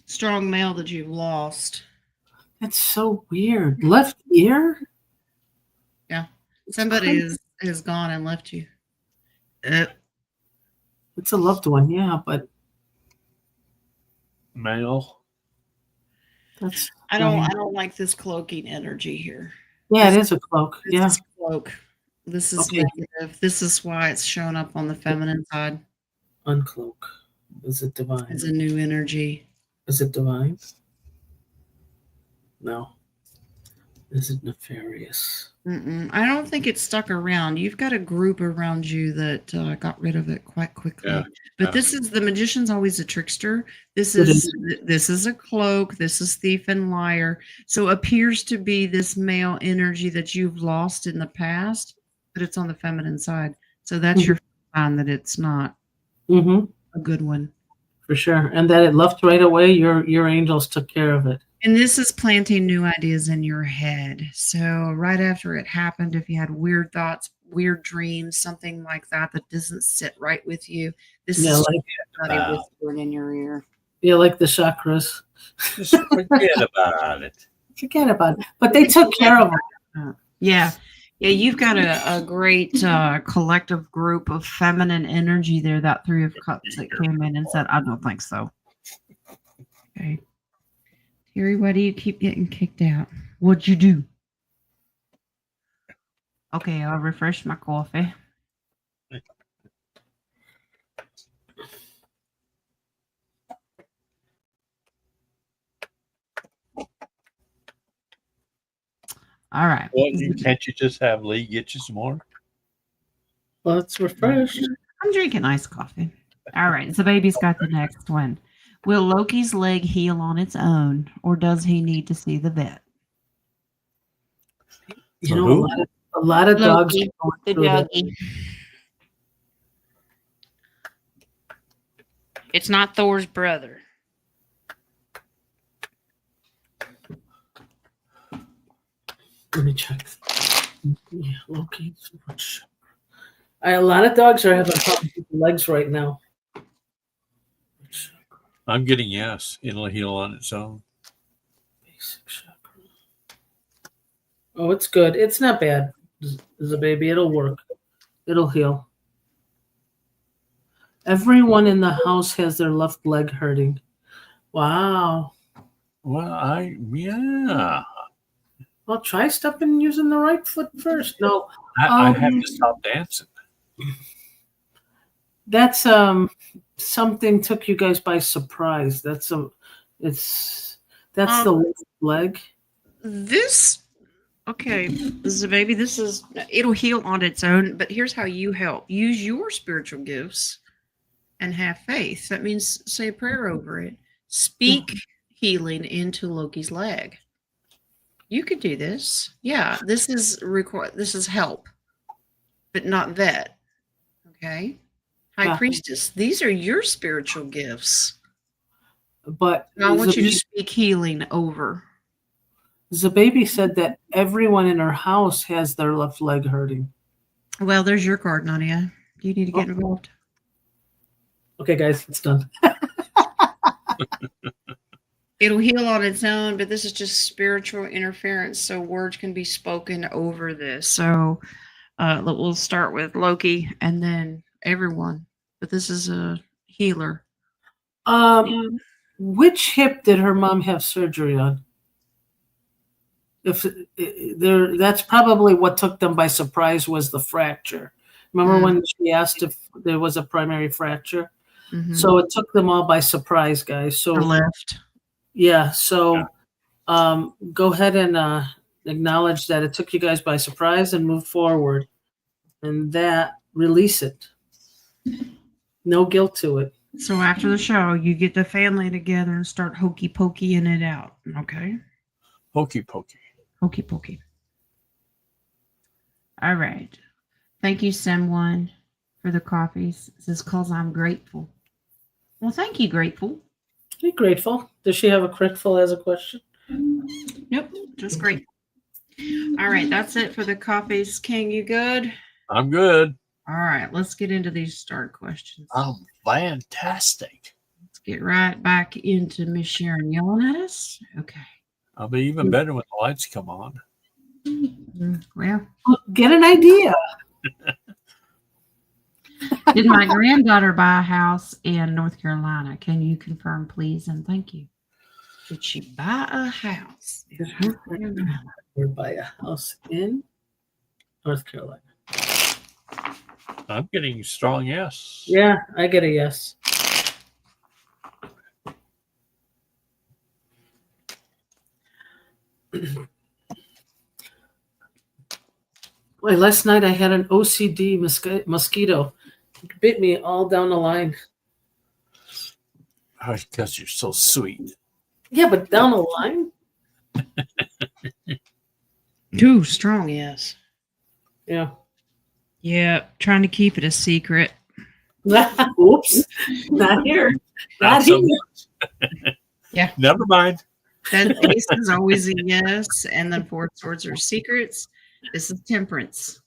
Strong male that you've lost. That's so weird. Left ear? Yeah. Somebody has gone and left you. It's a loved one, yeah, but Male. that's. I don't like this cloaking energy here. Yeah, it is a cloak. This Yeah. is cloak. This is Okay. negative. This is why it's showing up on the feminine side. Uncloak. Is it divine? It's a new energy. Is it divine? No. Is it nefarious? I don't think it's stuck around. You've got a group around you that got rid of it quite quickly. Yeah. But this is the magician's always a trickster. This It is a cloak. This is thief and liar. So appears to be this male energy that you've lost in the past, but it's on the feminine side. So that's your sign that it's not Mm-hmm. a good one. For sure. And that it left right away, your angels took care of it. And this is planting new ideas in your head. So right after it happened, if you had weird thoughts, weird dreams, something like that that doesn't sit right with you, this Yeah, is like somebody whispering in your ear. like the chakras. Just forget about it. Forget about it. But they took care of it. Yeah. Yeah, you've got a great collective group of feminine energy there, that Three of Cups that came in and said, I don't think so. Okay. Terry, why do you keep getting kicked out? What'd you do? Okay, I'll refresh my coffee. All right. Well, can't you just have Lee get you some more? Well, it's refreshed. I'm drinking iced coffee. All right, so baby's got the next one. Will Loki's leg heal on its own, or does he need to see the vet? You know, a lot of dogs Loki, are going the through that. doggy. It's not Thor's brother. Let me check. Yeah, Loki. A lot of dogs are having problems with the legs right now. I'm getting yes. It'll heal on its own. Basic chakra. Oh, it's good. It's not bad. As a baby, it'll work. It'll heal. Everyone in the house has their left leg hurting. Wow. Well, yeah. Well, try stepping using the right foot first. No, I have to stop dancing. that's something took you guys by surprise. That's the left leg. This, okay, this is a baby. This is, it'll heal on its own, but here's how you help. Use your spiritual gifts and have faith. That means say a prayer over it. Speak healing into Loki's leg. You could do this. Yeah, this is help, but not vet. Okay? High Priestess, these are your spiritual gifts. But I want you to speak healing over. The baby said that everyone in her house has their left leg hurting. Well, there's your card, Nadia. You need to get involved. Okay, guys, it's done. It'll heal on its own, but this is just spiritual interference, so words can be spoken over this. So we'll start with Loki and then everyone, but this is a healer. Which hip did her mom have surgery on? That's probably what took them by surprise was the fracture. Remember when she asked if there was a primary fracture? Mm-hmm. So it took them all by surprise, guys. So the left. Yeah. So go ahead and acknowledge that it took you guys by surprise and move forward, and that release it. No guilt to it. So after the show, you get the family together and start hokey pokeying it out. Okay. Hokey pokey. Hokey pokey. All right. Thank you, Sim1, for the coffees. This is because I'm grateful. Well, thank you, Grateful. Hey, Grateful. Does she have a grateful as a question? Nope, just great. All right, that's it for the coffees. King, you good? I'm good. All right, let's get into these start questions. I'm fantastic. Let's get right back into Miss Sharon yelling at us. Okay. I'll be even better when the lights come on. Well, get an idea. Did my granddaughter buy a house in North Carolina? Can you confirm, please? And thank you. Did she buy a house in North Carolina? Or buy a house in North Carolina? I'm getting strong yes. Yeah, I get a yes. Boy, last night I had an OCD mosquito. It bit me all down the line. Oh, because you're so sweet. Yeah, but down the line? Too strong, yes. Yeah. Yeah, trying to keep it a secret. Oops. Not here. Not so here. much. Yeah. Never mind. That ace is always a yes, and then 4 swords are secrets. This is temperance.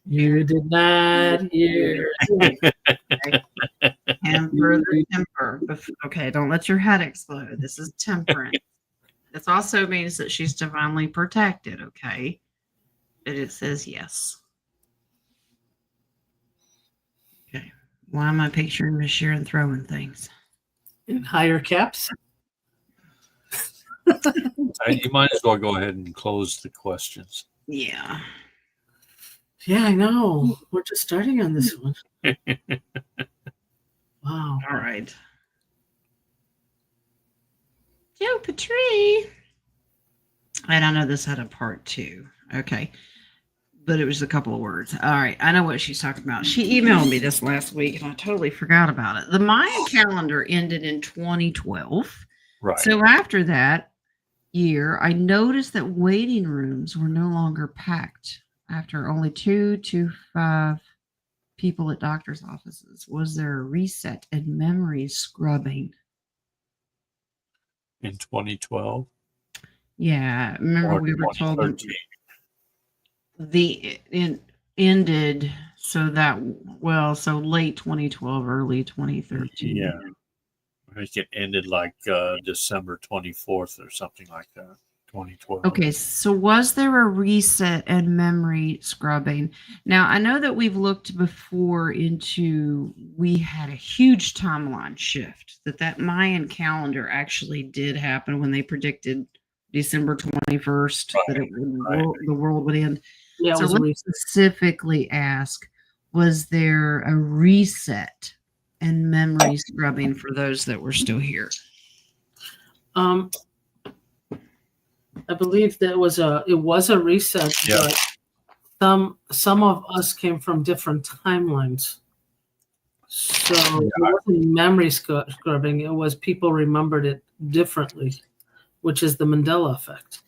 You did not hear. And further temper. Okay, don't let your head explode. This is temperance. This also means that she's divinely protected, okay? But it says yes. Okay. Why am I picturing Miss Sharon throwing things? In higher caps. You might as well go ahead and close the questions. Yeah. Yeah, I know. We're just starting on this one. Wow. All right. Joe Petrie. And I know this had a part 2. Okay. But it was a couple of words. All right. I know what she's talking about. She emailed me this last week and I totally forgot about it. The Mayan calendar ended in 2012. Right. So after that year, I noticed that waiting rooms were no longer packed after only 2 to 5 people at doctor's offices. Was there a reset and memory scrubbing? In 2012? Yeah. Remember Or we were told that 2013? it ended so late 2012, early 2013. Yeah. I think it ended like December 24th or something like that. 2012. Okay, so was there a reset and memory scrubbing? Now, I know that we've looked before into, we had a huge timeline shift, that Mayan calendar actually did happen when they predicted December 21st, that it would, the world would end. Yeah, So let's specifically ask, was there a reset and memory scrubbing for those that were still here? I believe that it was a reset, Yeah. but some of us came from different timelines. So it wasn't memory scrubbing, it was people remembered it differently, which is the Mandela effect.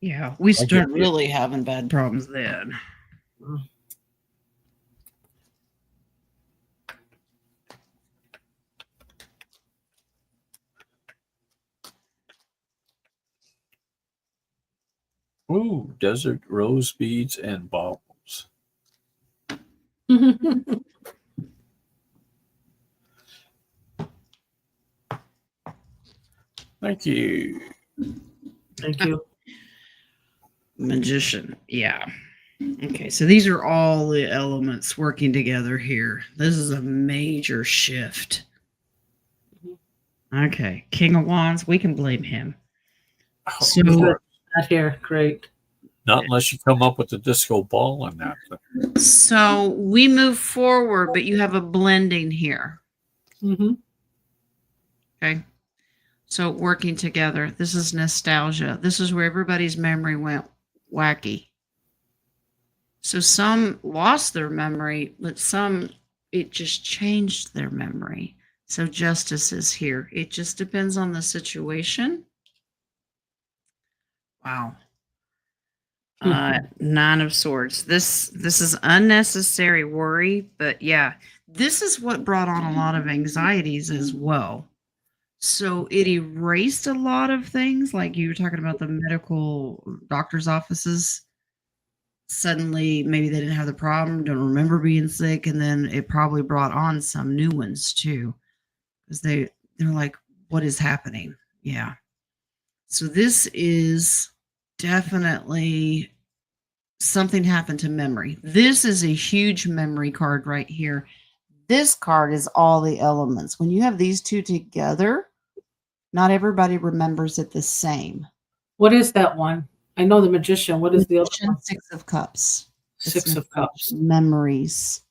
Yeah, we started really having bad problems then. Ooh, desert rose beads and baubles. Thank you. Thank you. Magician, yeah. Okay, so these are all the elements working together here. This is a major shift. Okay, King of Wands, we can blame him. So, not here, great. Not unless you come up with a disco ball in that thing. So we move forward, but you have a blending here. Mm-hmm. Okay. So working together. This is nostalgia. This is where everybody's memory went wacky. So some lost their memory, but some, it just changed their memory. So justice is here. It just depends on the situation. Wow. 9 of Swords. This is unnecessary worry, but yeah, this is what brought on a lot of anxieties as well. So it erased a lot of things, like you were talking about the medical doctor's offices. Suddenly, maybe they didn't have the problem, don't remember being sick, and then it probably brought on some new ones too, because they're like, what is happening? Yeah. So this is definitely something happened to memory. This is a huge memory card right here. This card is all the elements. When you have these two together, not everybody remembers it the same. What is that one? I know the Magician. What is the other one? 6 of Cups. Six of Cups. Memories.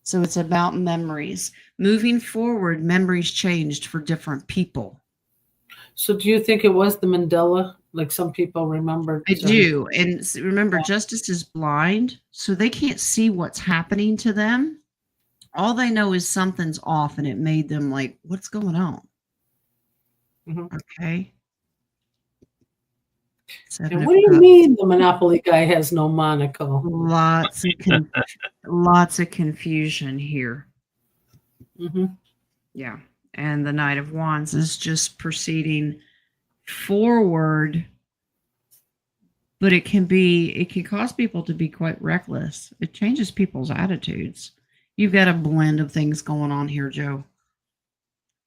So it's about memories. Moving forward, memories changed for different people. So do you think it was the Mandela? Like some people remembered? I do. And remember, justice is blind, so they can't see what's happening to them. All they know is something's off, and it made them like, what's going on? Mm-hmm. Okay. And what do you mean the Monopoly guy has no monocle? Lots of confusion here. Mm-hmm. Yeah. And the Knight of Wands is just proceeding forward, but it can cause people to be quite reckless. It changes people's attitudes. You've got a blend of things going on here, Joe.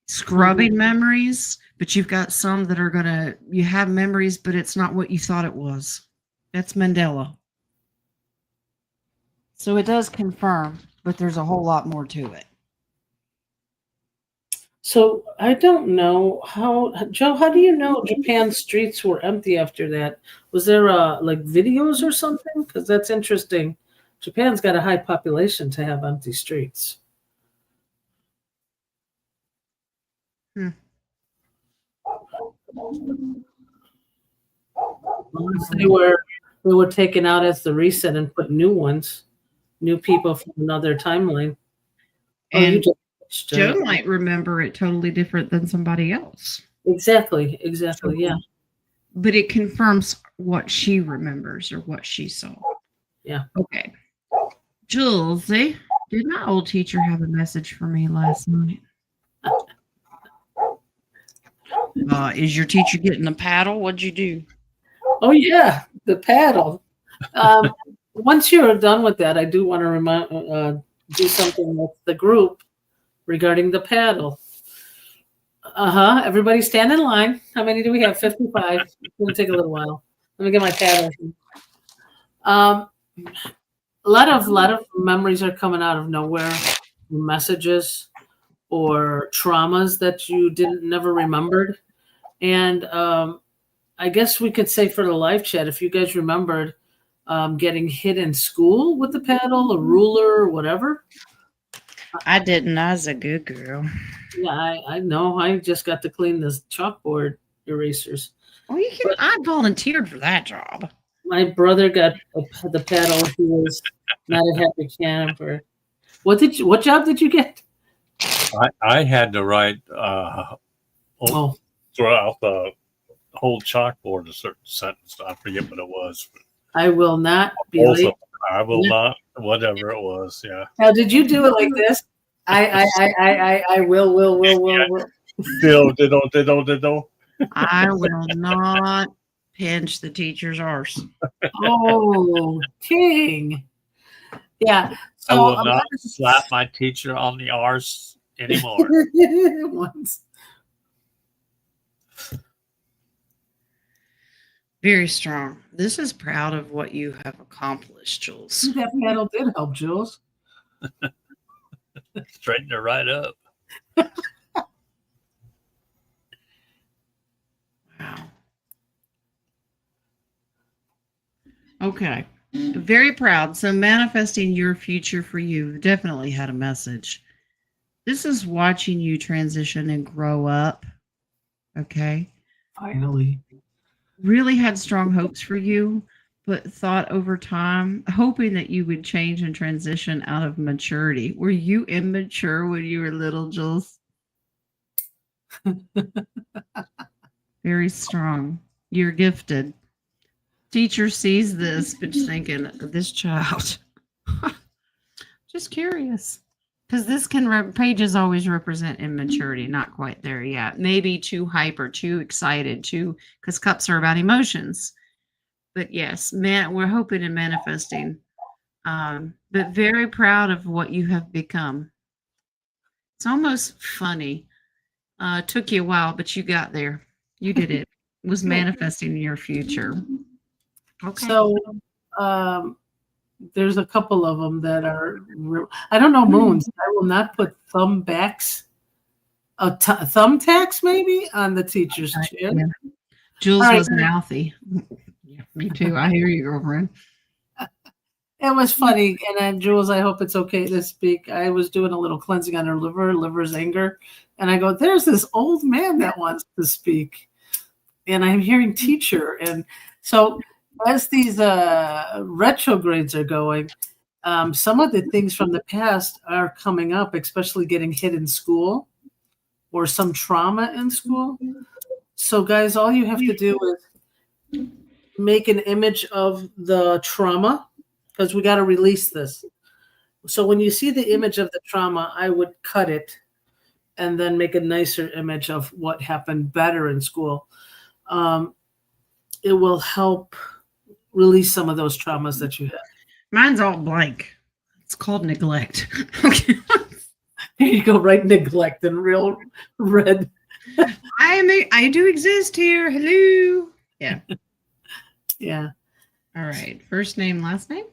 Scrubbing memories, but you've got some that are you have memories, but it's not what you thought it was. That's Mandela. So it does confirm, but there's a whole lot more to it. So I don't know Joe, how do you know Japan's streets were empty after that? Was there like videos or something? Because that's interesting. Japan's got a high population to have empty streets. Unless they were taken out as the reset and put new ones, new people from another timeline. And Joe might remember it totally different than somebody else. Exactly, yeah. But it confirms what she remembers or what she saw. Yeah. Okay. Jules, did my old teacher have a message for me last night? Is your teacher getting the paddle? What'd you do? Oh yeah, the paddle. Once you're done with that, I do want to do something with the group regarding the paddle. Everybody stand in line. How many do we have? 55. It's going to take a little while. Let me get my paddle. A lot of memories are coming out of nowhere, messages or traumas that you never remembered. And I guess we could say for the live chat, if you guys remembered getting hit in school with the paddle, a ruler, or whatever. I didn't. I was a good girl. Yeah, I know. I just got to clean the chalkboard erasers. Oh, I volunteered for that job. My brother got the paddle. He was not a happy camper. What job did you get? I had to write throughout the whole chalkboard a certain sentence. I forget what it was. I will not be late. I will not. Whatever it was. Yeah. Now, did you do it like this? I will. Diddle. I will not pinch the teacher's arse. Oh, king. Yeah. So I will not slap my teacher on the arse anymore. Once. Very strong. This is proud of what you have accomplished, Jules. That paddle did help, Jules. Straighten her right up. Wow. Okay. Very proud. So manifesting your future for you definitely had a message. This is watching you transition and grow up. Okay. Finally. Really had strong hopes for you, but thought over time, hoping that you would change and transition out of maturity. Were you immature when you were little, Jules? Very strong. You're gifted. Teacher sees this, but thinking, this child. Just curious. Because pages always represent immaturity, not quite there yet. Maybe too hyper, too excited, because cups are about emotions. But yes, we're hoping and manifesting. But very proud of what you have become. It's almost funny. It took you a while, but you got there. You did it. It was manifesting your future. Okay. So, there's a couple of them that are, I don't know, moons. I will not put thumbtacks maybe on the teacher's chair. Yeah. Jules was mouthy. Yeah, me too. I hear you, girlfriend. It was funny. And then, Jules, I hope it's okay to speak. I was doing a little cleansing on her liver's anger. And I go, there's this old man that wants to speak. And I'm hearing teacher. And so as these retrogrades are going, some of the things from the past are coming up, especially getting hit in school or some trauma in school. So, guys, all you have to do is make an image of the trauma, because we got to release this. So when you see the image of the trauma, I would cut it and then make a nicer image of what happened better in school. it will help release some of those traumas that you have. Mine's all blank. It's called neglect. Okay. Here you go, right? Neglect in real red. I do exist here. Hello. Yeah. Yeah. All right. First name, last name.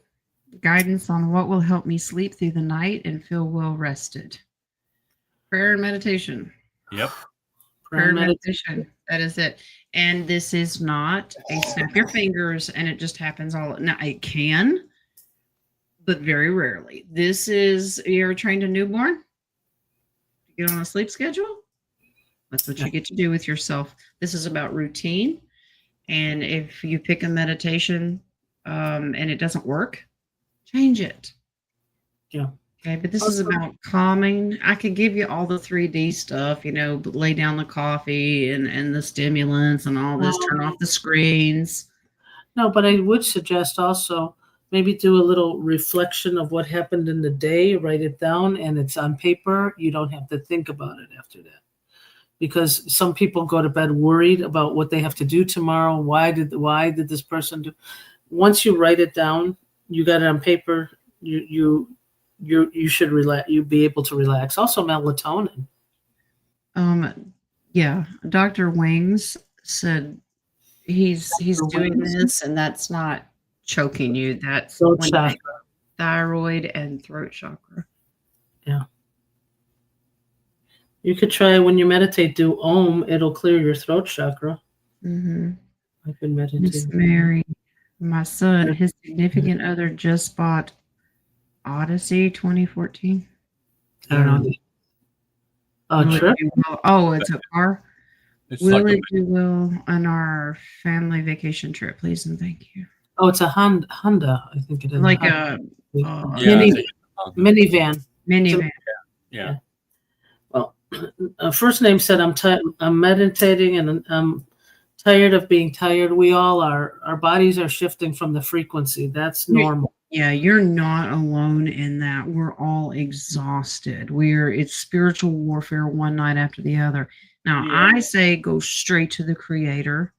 Guidance on what will help me sleep through the night and feel well rested. Prayer and meditation. Yep. Prayer and meditation. That is it. And this is not a snap your fingers and it just happens all. Now it can, but very rarely. This is, you ever trained a newborn? Get on a sleep schedule? That's what you get to do with yourself. This is about routine. And if you pick a meditation and it doesn't work, change it. Yeah. Okay. But this is about calming. I could give you all the 3D stuff, lay down the coffee and the stimulants and all this, turn off the screens. No, but I would suggest also maybe do a little reflection of what happened in the day, write it down, and it's on paper. You don't have to think about it after that. Because some people go to bed worried about what they have to do tomorrow. Why did this person do? Once you write it down, you got it on paper. You should relax. You be able to relax. Also, melatonin. Yeah, Dr. Wings said he's doing this, and that's not choking you. That's Throat chakra. Thyroid and throat chakra. Yeah. You could try when you meditate, do Om. It'll clear your throat chakra. Mm-hmm. I've been meditating. Miss Mary, my son, his significant other just bought Odyssey 2014. I don't know. Trip? Oh, it's a car. It's Will like it do well on our family vacation trip, please and thank you? Oh, it's a Honda. I think it is. Like a yeah, minivan. Minivan. Yeah. Well, first name said I'm meditating and I'm tired of being tired. We all are. Our bodies are shifting from the frequency. That's normal. Yeah, you're not alone in that. We're all exhausted. It's spiritual warfare one night after the other. Now, Yeah. I say go straight to the Creator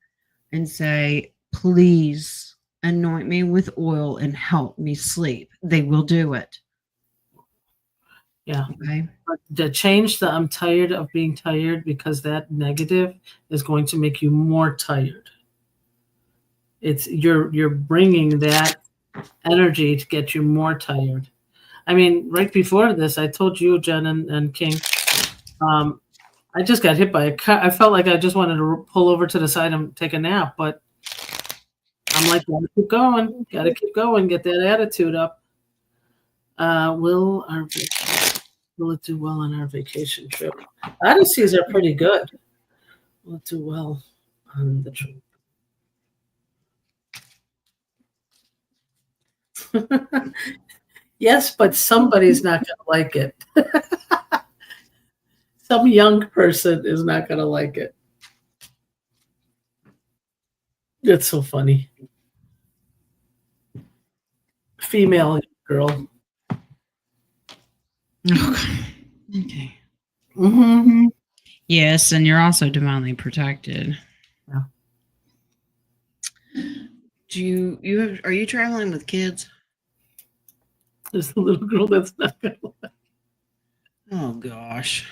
and say, please anoint me with oil and help me sleep. They will do it. Yeah. Okay. But to change the I'm tired of being tired, because that negative is going to make you more tired. It's you're bringing that energy to get you more tired. I mean, right before this, I told you, Jen and King, I just got hit by a car. I felt like I just wanted to pull over to the side and take a nap, but I'm like, gotta keep going, get that attitude up. Will it do well on our vacation trip? Odysseys are pretty good. Will it do well on the trip? Yes, but somebody's not going to like it. Some young person is not going to like it. It's so funny. Female girl. Okay. Mm-hmm. Yes, and you're also divinely protected. Yeah. Are you traveling with kids? There's a little girl that's not going to like it. Oh gosh.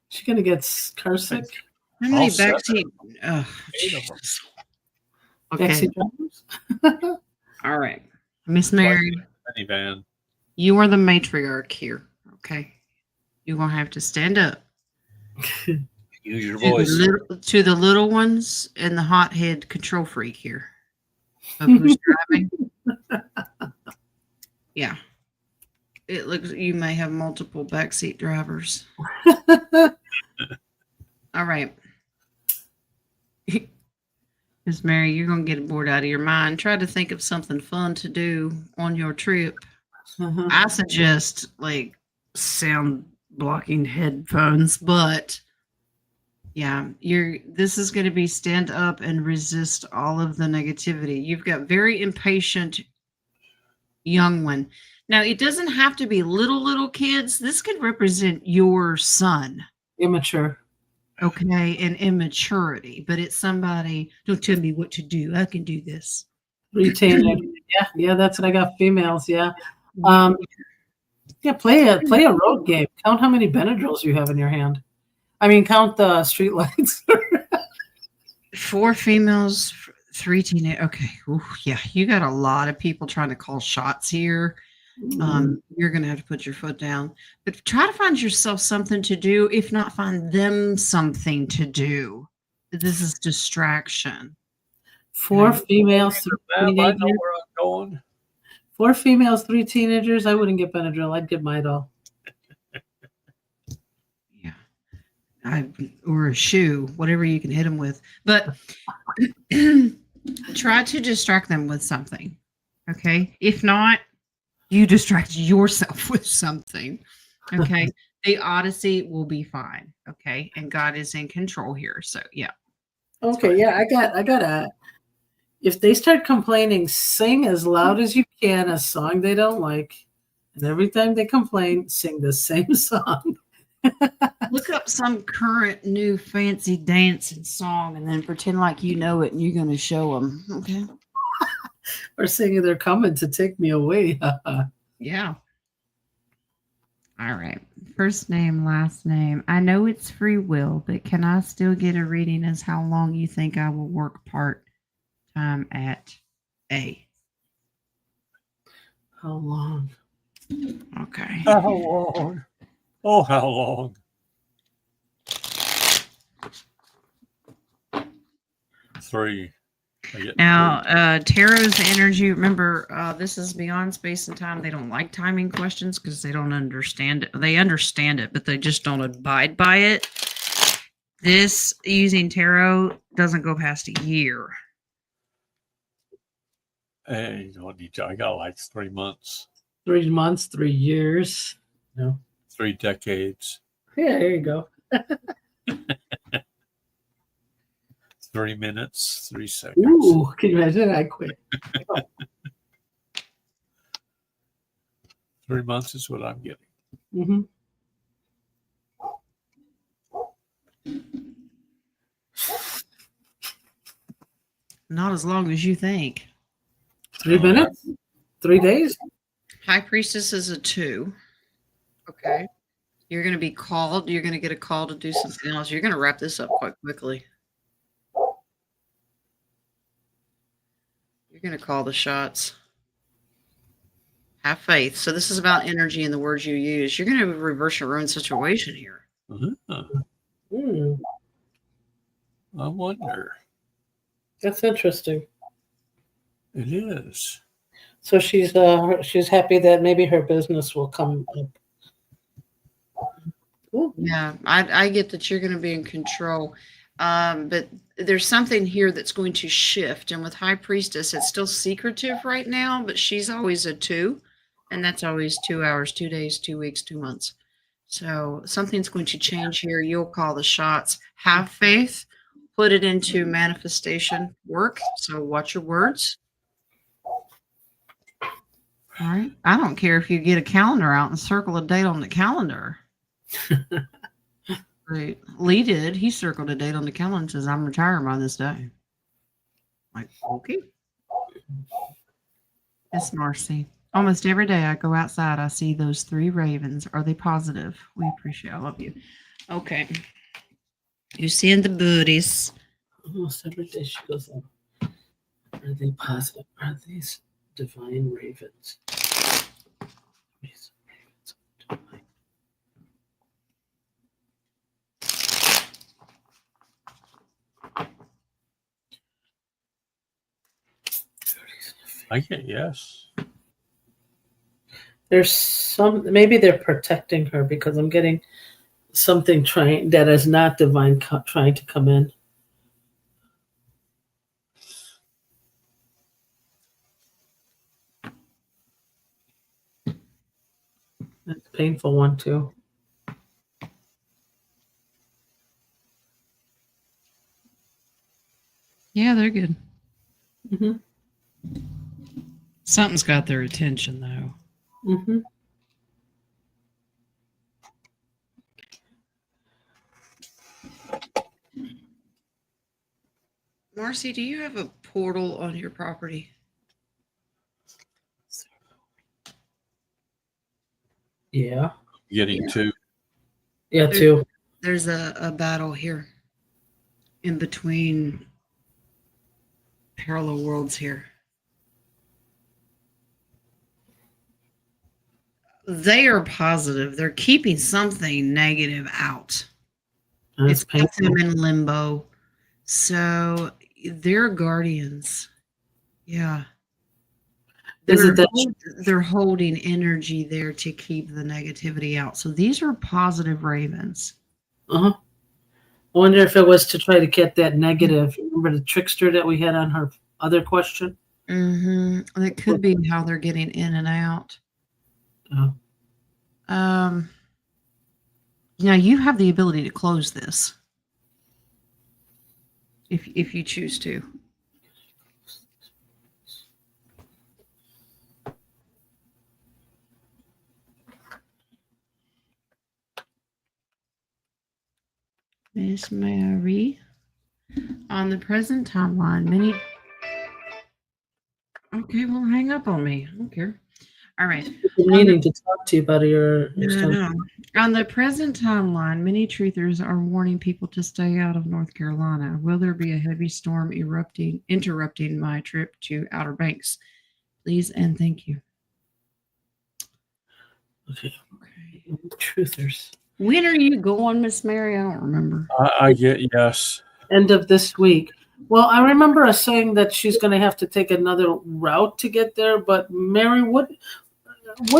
She's going to get car sick. How many All seven. backseat? Oh, 8 of them. okay. Backseat drivers? All right. Miss Mary, Minivan. you are the matriarch here. Okay. You're going to have to stand up Use your to voice. to the little ones and the hothead control freak here. Of who's driving. Yeah. It looks you may have multiple backseat drivers. All right. Miss Mary, you're going to get bored out of your mind. Try to think of something fun to do on your trip. Uh-huh. I suggest like sound blocking headphones, but yeah, this is going to be stand up and resist all of the negativity. You've got very impatient young one. Now, it doesn't have to be little kids. This could represent your son. Immature. okay, and immaturity, but it's somebody, don't tell me what to do. I can do this. 3 teenagers. Yeah, that's what I got. Females, yeah. Yeah, play a road game. Count how many Benadryls you have in your hand. I mean, count the street lights. 4 females, 3 teenage. Okay, ooh, yeah, you got a lot of people trying to call shots here. You're going to have to put your foot down, but try to find yourself something to do. If not, find them something to do. This is distraction. 4 females, 3 I know teenagers. where I'm going. 4 females, 3 teenagers. I wouldn't get Benadryl. I'd get Midol. Yeah, or a shoe, whatever you can hit them with. But try to distract them with something. Okay, if not, you distract yourself with something. Okay. The Odyssey will be fine. Okay. And God is in control here. So yeah. Okay, yeah, I got a. If they start complaining, sing as loud as you can a song they don't like, and every time they complain, sing the same song. Look up some current new fancy dancing song and then pretend like you know it and you're going to show them. Okay. Or singing "They're Coming to Take Me Away." Yeah. All right. First name, last name. I know it's free will, but can I still get a reading as how long you think I will work part time at A? How long? Okay. How long? Oh, how long? 3. Now, tarot's energy, remember, this is beyond space and time. They don't like timing questions because they don't understand it. They understand it, but they just don't abide by it. This, using tarot, doesn't go past a year. Hey, you don't need to. I got like 3 months, 3 months, 3 years. No. 3 decades, Yeah, there you go. 3 minutes, 3 seconds. Ooh, can you imagine? I quit. 3 months is what I'm getting. Mm-hmm. Not as long as you think. 3 minutes? 3 days? High Priestess is a 2. Okay. You're going to be called. You're going to get a call to do something else. You're going to wrap this up quite quickly. You're going to call the shots. Have faith. So this is about energy and the words you use. You're going to reverse your own situation here. Mm, I wonder. that's interesting. It is. So she's happy that maybe her business will come up. Ooh. Yeah, I get that you're going to be in control. But there's something here that's going to shift. And with High Priestess, it's still secretive right now, but she's always a 2. And that's always 2 hours, 2 days, 2 weeks, 2 months. So something's going to change here. You'll call the shots. Have faith. Put it into manifestation work. So watch your words. All right. I don't care if you get a calendar out and circle a date on the calendar. Right. Lee did. He circled a date on the calendar and says, I'm retiring by this day. Like, okay. Yes, Marcy. Almost every day I go outside, I see those 3 ravens. Are they positive? We appreciate all of you. Okay. You seeing the booties. Almost every day she goes up. Are they positive? Are these divine ravens? These ravens are divine. I get yes. There's some, maybe they're protecting her because I'm getting something trying that is not divine trying to come in. That's a painful one too. Yeah, they're good. Mm-hmm. Something's got their attention, though. Mm-hmm. Marcy, do you have a portal on your property? Yeah. Getting to. Yeah, There- too. There's a battle here in between parallel worlds here. They are positive. They're keeping something negative out. That's It's got them painful. in limbo. So they're guardians. Yeah. Is it that? They're holding energy there to keep the negativity out. So these are positive ravens. I wonder if it was to try to get that negative. Remember the trickster that we had on her other question? Mm-hmm. That could be how they're getting in and out. Oh. Now you have the ability to close this if you choose to. Miss Mary, on the present timeline, many. Okay, well, hang up on me. I don't care. All right. I've been meaning to talk to you about your No, extension. no. On the present timeline, many truthers are warning people to stay out of North Carolina. Will there be a heavy storm interrupting my trip to Outer Banks? Please and thank you. Okay. Truthers. When are you going, Miss Mary? I don't remember. I get yes. End of this week. Well, I remember us saying that she's going to have to take another route to get there. But Mary, what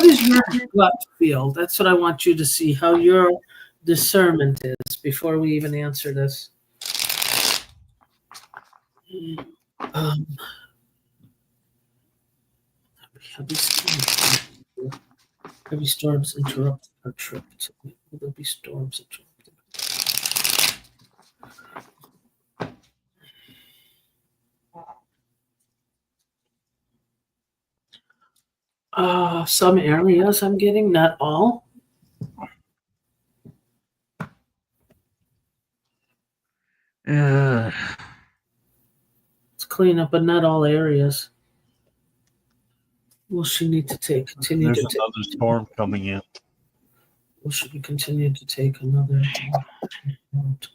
is your gut feel? That's what I want you to see, how your discernment is before we even answer this. Heavy storms interrupt our trip. Will there be storms interrupting? Some areas I'm getting, not all. It's cleanup, but not all areas. Will she need to continue There's to take? another storm coming in. Will she continue to take another route?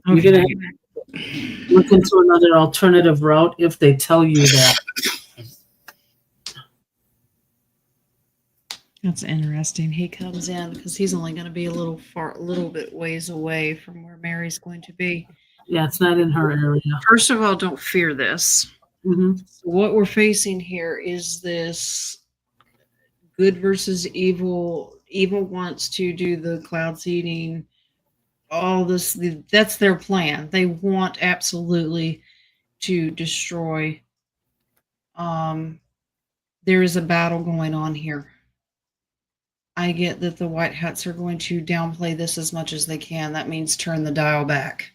You're gonna have to look into another alternative route if they tell you that. That's interesting. He comes in because he's only going to be a little bit ways away from where Mary's going to be. Yeah, it's not in her area. First of all, don't fear this. Mm-hmm. So what we're facing here is this good versus evil. Evil wants to do the cloud seeding, all this. That's their plan. They want absolutely to destroy. There is a battle going on here. I get that the White Hats are going to downplay this as much as they can. That means turn the dial back.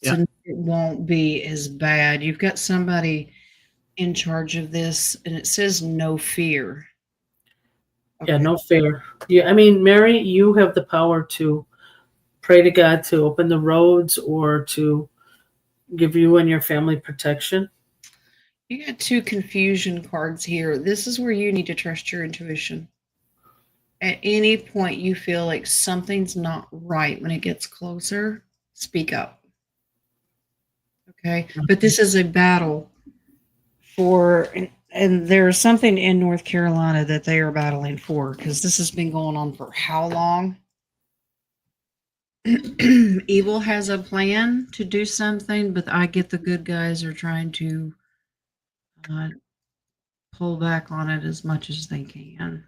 Yeah. So it won't be as bad. You've got somebody in charge of this, and it says no fear. Yeah, no fear. Yeah, I mean, Mary, you have the power to pray to God to open the roads or to give you and your family protection. You got two confusion cards here. This is where you need to trust your intuition. At any point you feel like something's not right when it gets closer, speak up. Okay? But this is a battle for, and there's something in North Carolina that they are battling for because this has been going on for how long? Evil has a plan to do something, but I get the good guys are trying to pull back on it as much as they can.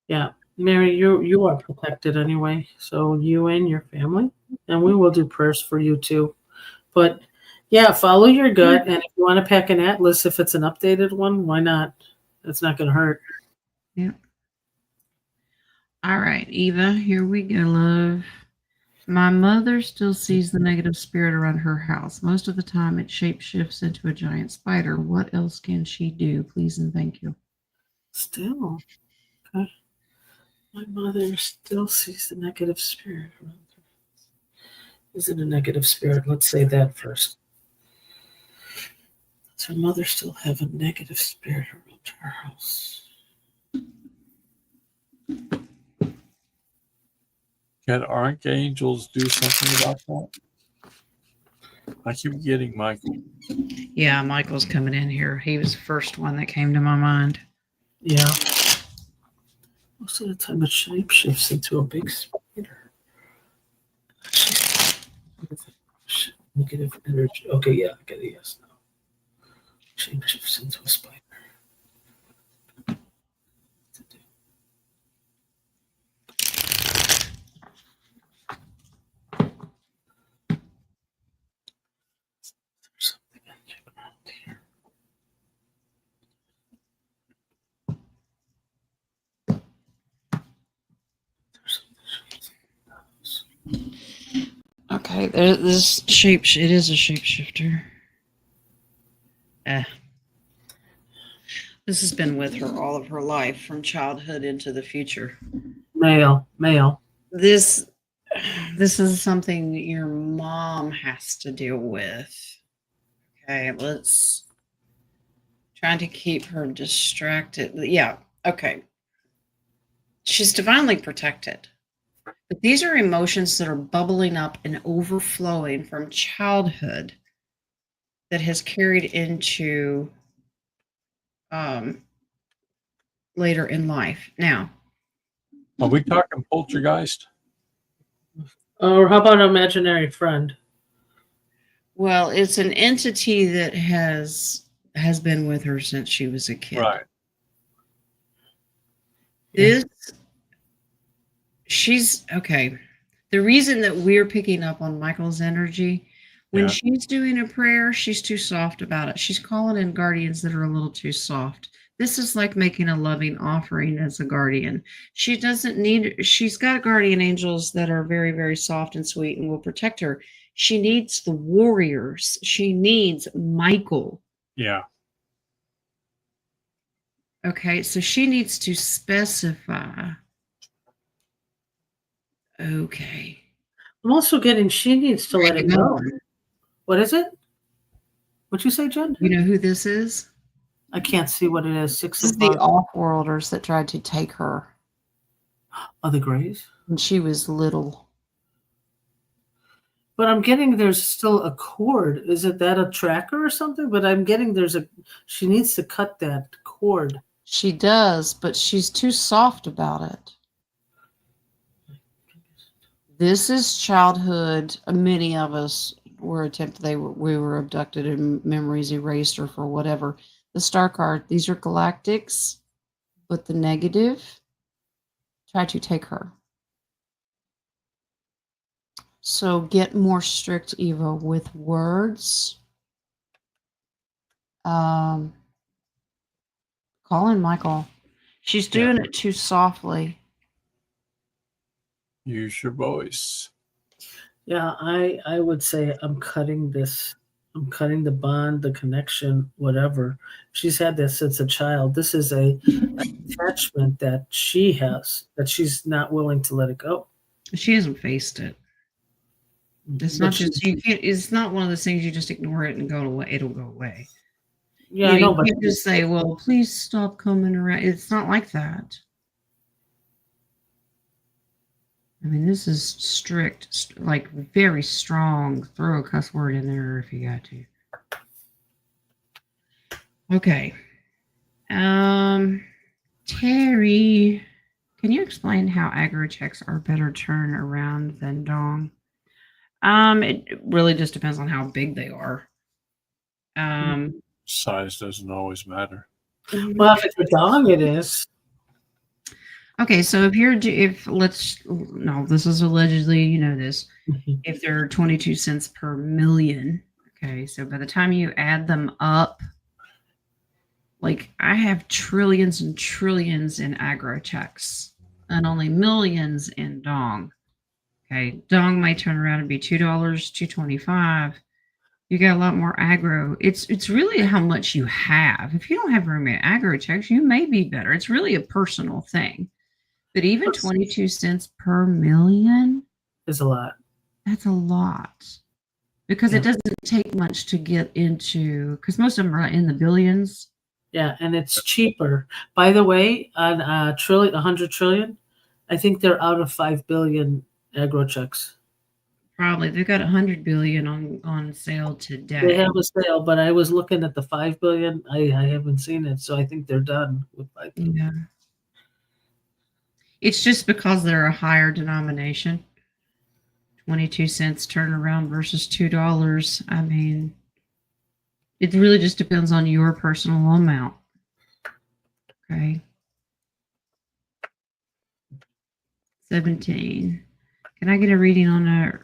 Yeah, Mary, you are protected anyway. So you and your family, and we will do prayers for you too. But yeah, follow your gut, and if you want to pack an atlas, if it's an updated one, why not? It's not going to hurt. Yep. All right, Eva, here we go, love. My mother still sees the negative spirit around her house. Most of the time, it shapeshifts into a giant spider. What else can she do? Please and thank you. Still, okay. My mother still sees the negative spirit around her. Is it a negative spirit? Let's say that first. Does her mother still have a negative spirit around her house? Can archangels do something about that? I keep getting Michael. Yeah, Michael's coming in here. He was the first one that came to my mind. Yeah. Most of the time it shapeshifts into a big spider. Negative energy. Okay, yeah, I get a yes now. Shapeshifts into a spider. There's something around here. Okay, this it is a shapeshifter. This has been with her all of her life, from childhood into the future. Male. This is something that your mom has to deal with. Okay, let's try to keep her distracted. Yeah, okay. She's divinely protected. But these are emotions that are bubbling up and overflowing from childhood that has carried into later in life. Now, Are we talking poltergeist? Or how about imaginary friend? well, it's an entity that has been with her since she was a kid. Right. She's okay. The reason that we're picking up on Michael's energy, when she's doing a prayer, she's too soft about it. She's calling in guardians that are a little too soft. This is like making a loving offering as a guardian. She's got guardian angels that are very, very soft and sweet and will protect her. She needs the warriors. She needs Michael. Yeah. Okay, so she needs to specify. Okay. I'm also getting she needs to let it go. What is it? What'd you say, Jen? You know who this is? I can't see what it is. This is the off-worlders that tried to take her. Oh, the Greys? When she was little. But I'm getting there's still a cord. Is it that a tracker or something? But I'm getting she needs to cut that cord. She does, but she's too soft about it. This is childhood. Many of us were we were abducted and memories erased or for whatever. The star card, these are galactics, but the negative try to take her. So get more strict, Eva, with words. Call in Michael. She's doing it too softly. Use your voice. Yeah, I would say I'm cutting this. I'm cutting the bond, the connection, whatever. She's had this since a child. This is an attachment that she has that she's not willing to let it go. She hasn't faced it. It's not just you can't. It's not one of those things you just ignore it and go away. It'll go away. Yeah, I know, but you just say, "Well, please stop coming around." It's not like that. I mean, this is strict, like very strong. Throw a cuss word in there if you got to. Okay. Terry, can you explain how aggro checks are better turn around than dong? It really just depends on how big they are. Size doesn't always matter. Well, if it's a dong, it is. Okay, so this is allegedly, you know this, if there are 22 cents per million, okay, so by the time you add them up, like I have trillions and trillions in aggro checks and only millions in dong. Okay, dong might turn around and be $2, $2.25. You got a lot more aggro. It's really how much you have. If you don't have very many aggro checks, you may be better. It's really a personal thing. But even 22 cents per million is a lot. That's a lot. Because Yeah. it doesn't take much to get into, because most of them are in the billions. Yeah, and it's cheaper. By the way, on trillion, 100 trillion, I think they're out of 5 billion aggro checks. Probably. They've got 100 billion on sale today. They have a sale, but I was looking at the 5 billion. I haven't seen it, so I think they're done with 5 billion. Yeah. It's just because they're a higher denomination. 22 cents turnaround versus $2. I mean, it really just depends on your personal amount. Okay. 17. Can I get a reading on a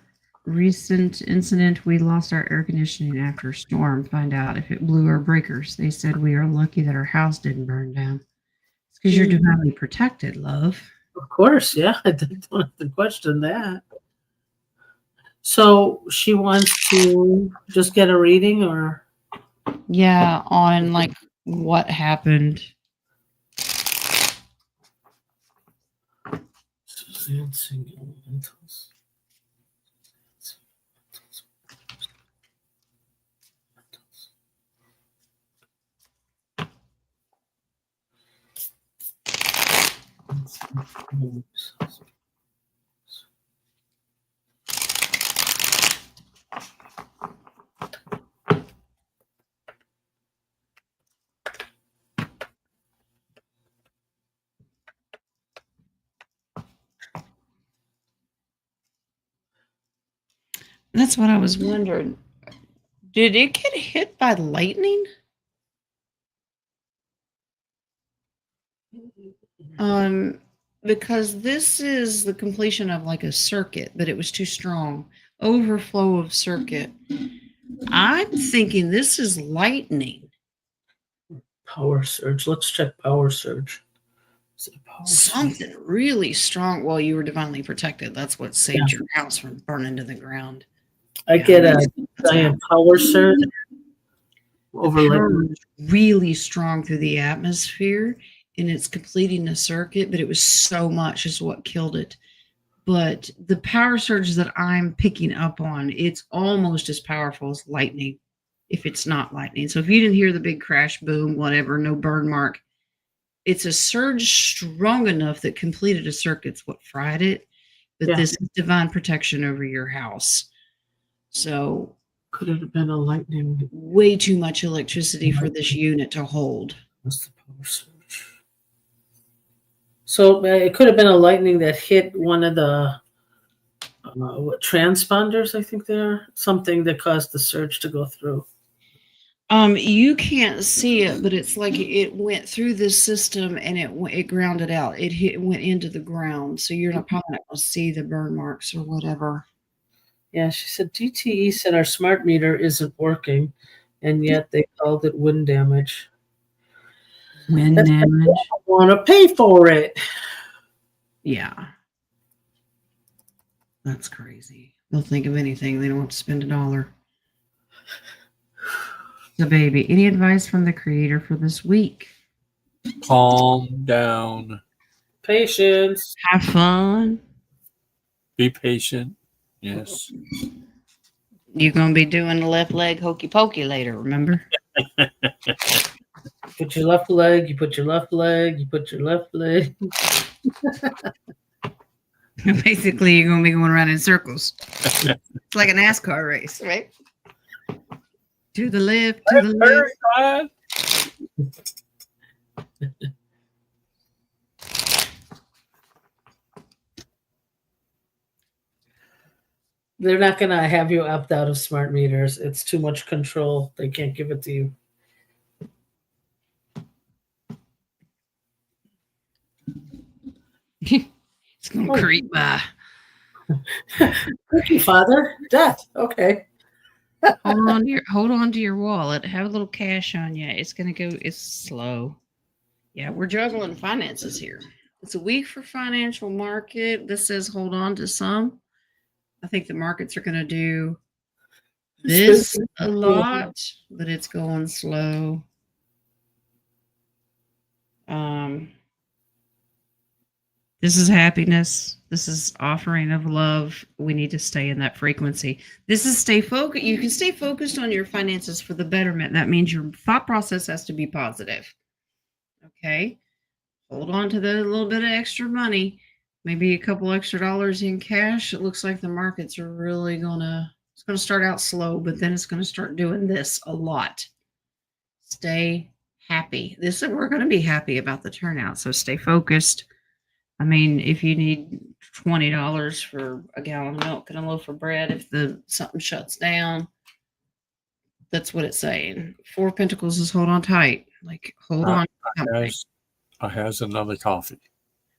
recent incident? We lost our air conditioning after a storm. Find out if it blew our breakers. They said we are lucky that our house didn't burn down. It's because you're divinely protected, love. Of course, yeah. I don't have to question that. So she wants to just get a reading, or Yeah, on like what happened. Suzanne Single Lentils. That's what I was wondering. Did it get hit by lightning? Because this is the completion of like a circuit, but it was too strong. Overflow of circuit. I'm thinking this is lightning. Power surge. Let's check power surge. Something really strong. Well, you were divinely protected. That's what saved your house from burning to the ground. I get a giant power surge over really strong through the atmosphere, and it's completing a circuit, but it was so much is what killed it. But the power surge that I'm picking up on, it's almost as powerful as lightning, if it's not lightning. So if you didn't hear the big crash, boom, whatever, no burn mark, it's a surge strong enough that completed a circuit's what fried it. But this is divine protection over your house. So could it have been a lightning? Way too much electricity for this unit to hold. What's the power surge? So it could have been a lightning that hit one of the transponders, I think they are. Something that caused the surge to go through. You can't see it, but it's like it went through this system and it grounded out. It went into the ground, so you're probably not going to see the burn marks or whatever. Yeah, she said DTE said our smart meter isn't working, and yet they called it wind damage. Wind damage. I want to pay for it. Yeah, that's crazy. They'll think of anything. They don't want to spend $1. So, baby, any advice from the creator for this week? Calm down. Patience. Have fun. Be patient. Yes. You're going to be doing the left leg hokey pokey later, remember? Put your left leg, you put your left leg, you put your left leg. Basically, you're going to be going around in circles. It's like a NASCAR race, right? To the left, to the left. They're not going to have you opt out of smart meters. It's too much control. They can't give it to you. It's going to creep by. Thank you, Father. Death. Okay. Hold on to your wallet. Have a little cash on you. It's going to go. It's slow. Yeah, we're juggling finances here. It's a week for financial market. This says hold on to some. I think the markets are going to do this a lot, but it's going slow. This is happiness. This is offering of love. We need to stay in that frequency. This is stay focused. You can stay focused on your finances for the betterment. That means your thought process has to be positive. Okay. Hold on to the little bit of extra money, maybe a couple extra dollars in cash. It looks like the markets are really it's gonna start out slow, but then it's gonna start doing this a lot. Stay happy. We're gonna be happy about the turnout. So stay focused. I mean, if you need $20 for a gallon of milk and a loaf of bread, if something shuts down, that's what it's saying. Four of Pentacles is hold on tight. Like hold on. I has another coffee.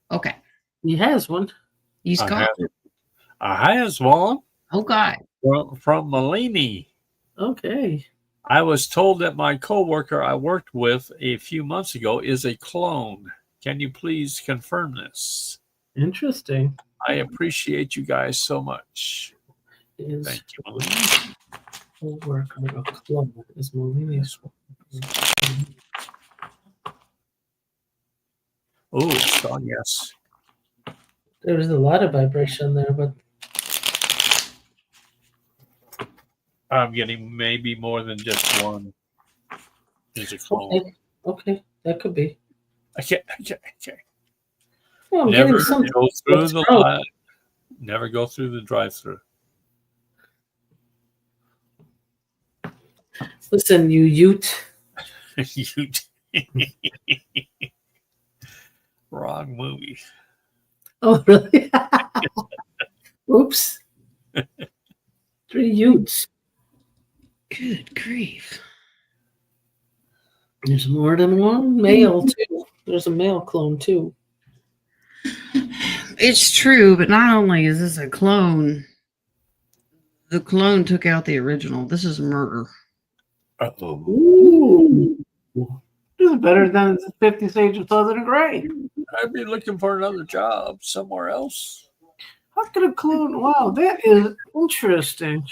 Okay. He has one. He's got it. I has one. Oh God. From Malini. Okay. I was told that my coworker I worked with a few months ago is a clone. Can you please confirm this? Interesting. I appreciate you guys so much. Thank you, Malini. Co-worker, a clone is Malini's. Oh, strong yes. There was a lot of vibration there, but I'm getting maybe more than just one. Is a clone. okay, that could be. Okay. Well, I'm Never getting something. go through the line. Never go through the drive-through. Listen, you Ute. Wrong movie. Oh, really? Oops. 3 Utes. Good grief. There's more than one male, too. There's a male clone, too. It's true, but not only is this a clone, the clone took out the original. This is murder. Uh-oh. Ooh. This is better than 50 Shades of Southern Grey. I'd be looking for another job somewhere else. How could a clone? Wow, that is interesting.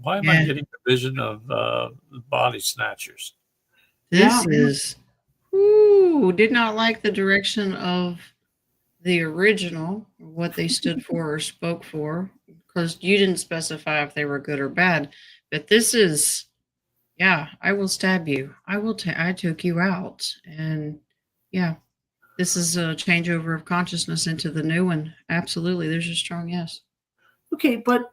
Why am I getting the vision of body snatchers? This is, did not like the direction of the original, what they stood for or spoke for, because you didn't specify if they were good or bad. But this is, I will stab you. I took you out. And this is a changeover of consciousness into the new one. Absolutely. There's a strong yes. Okay, but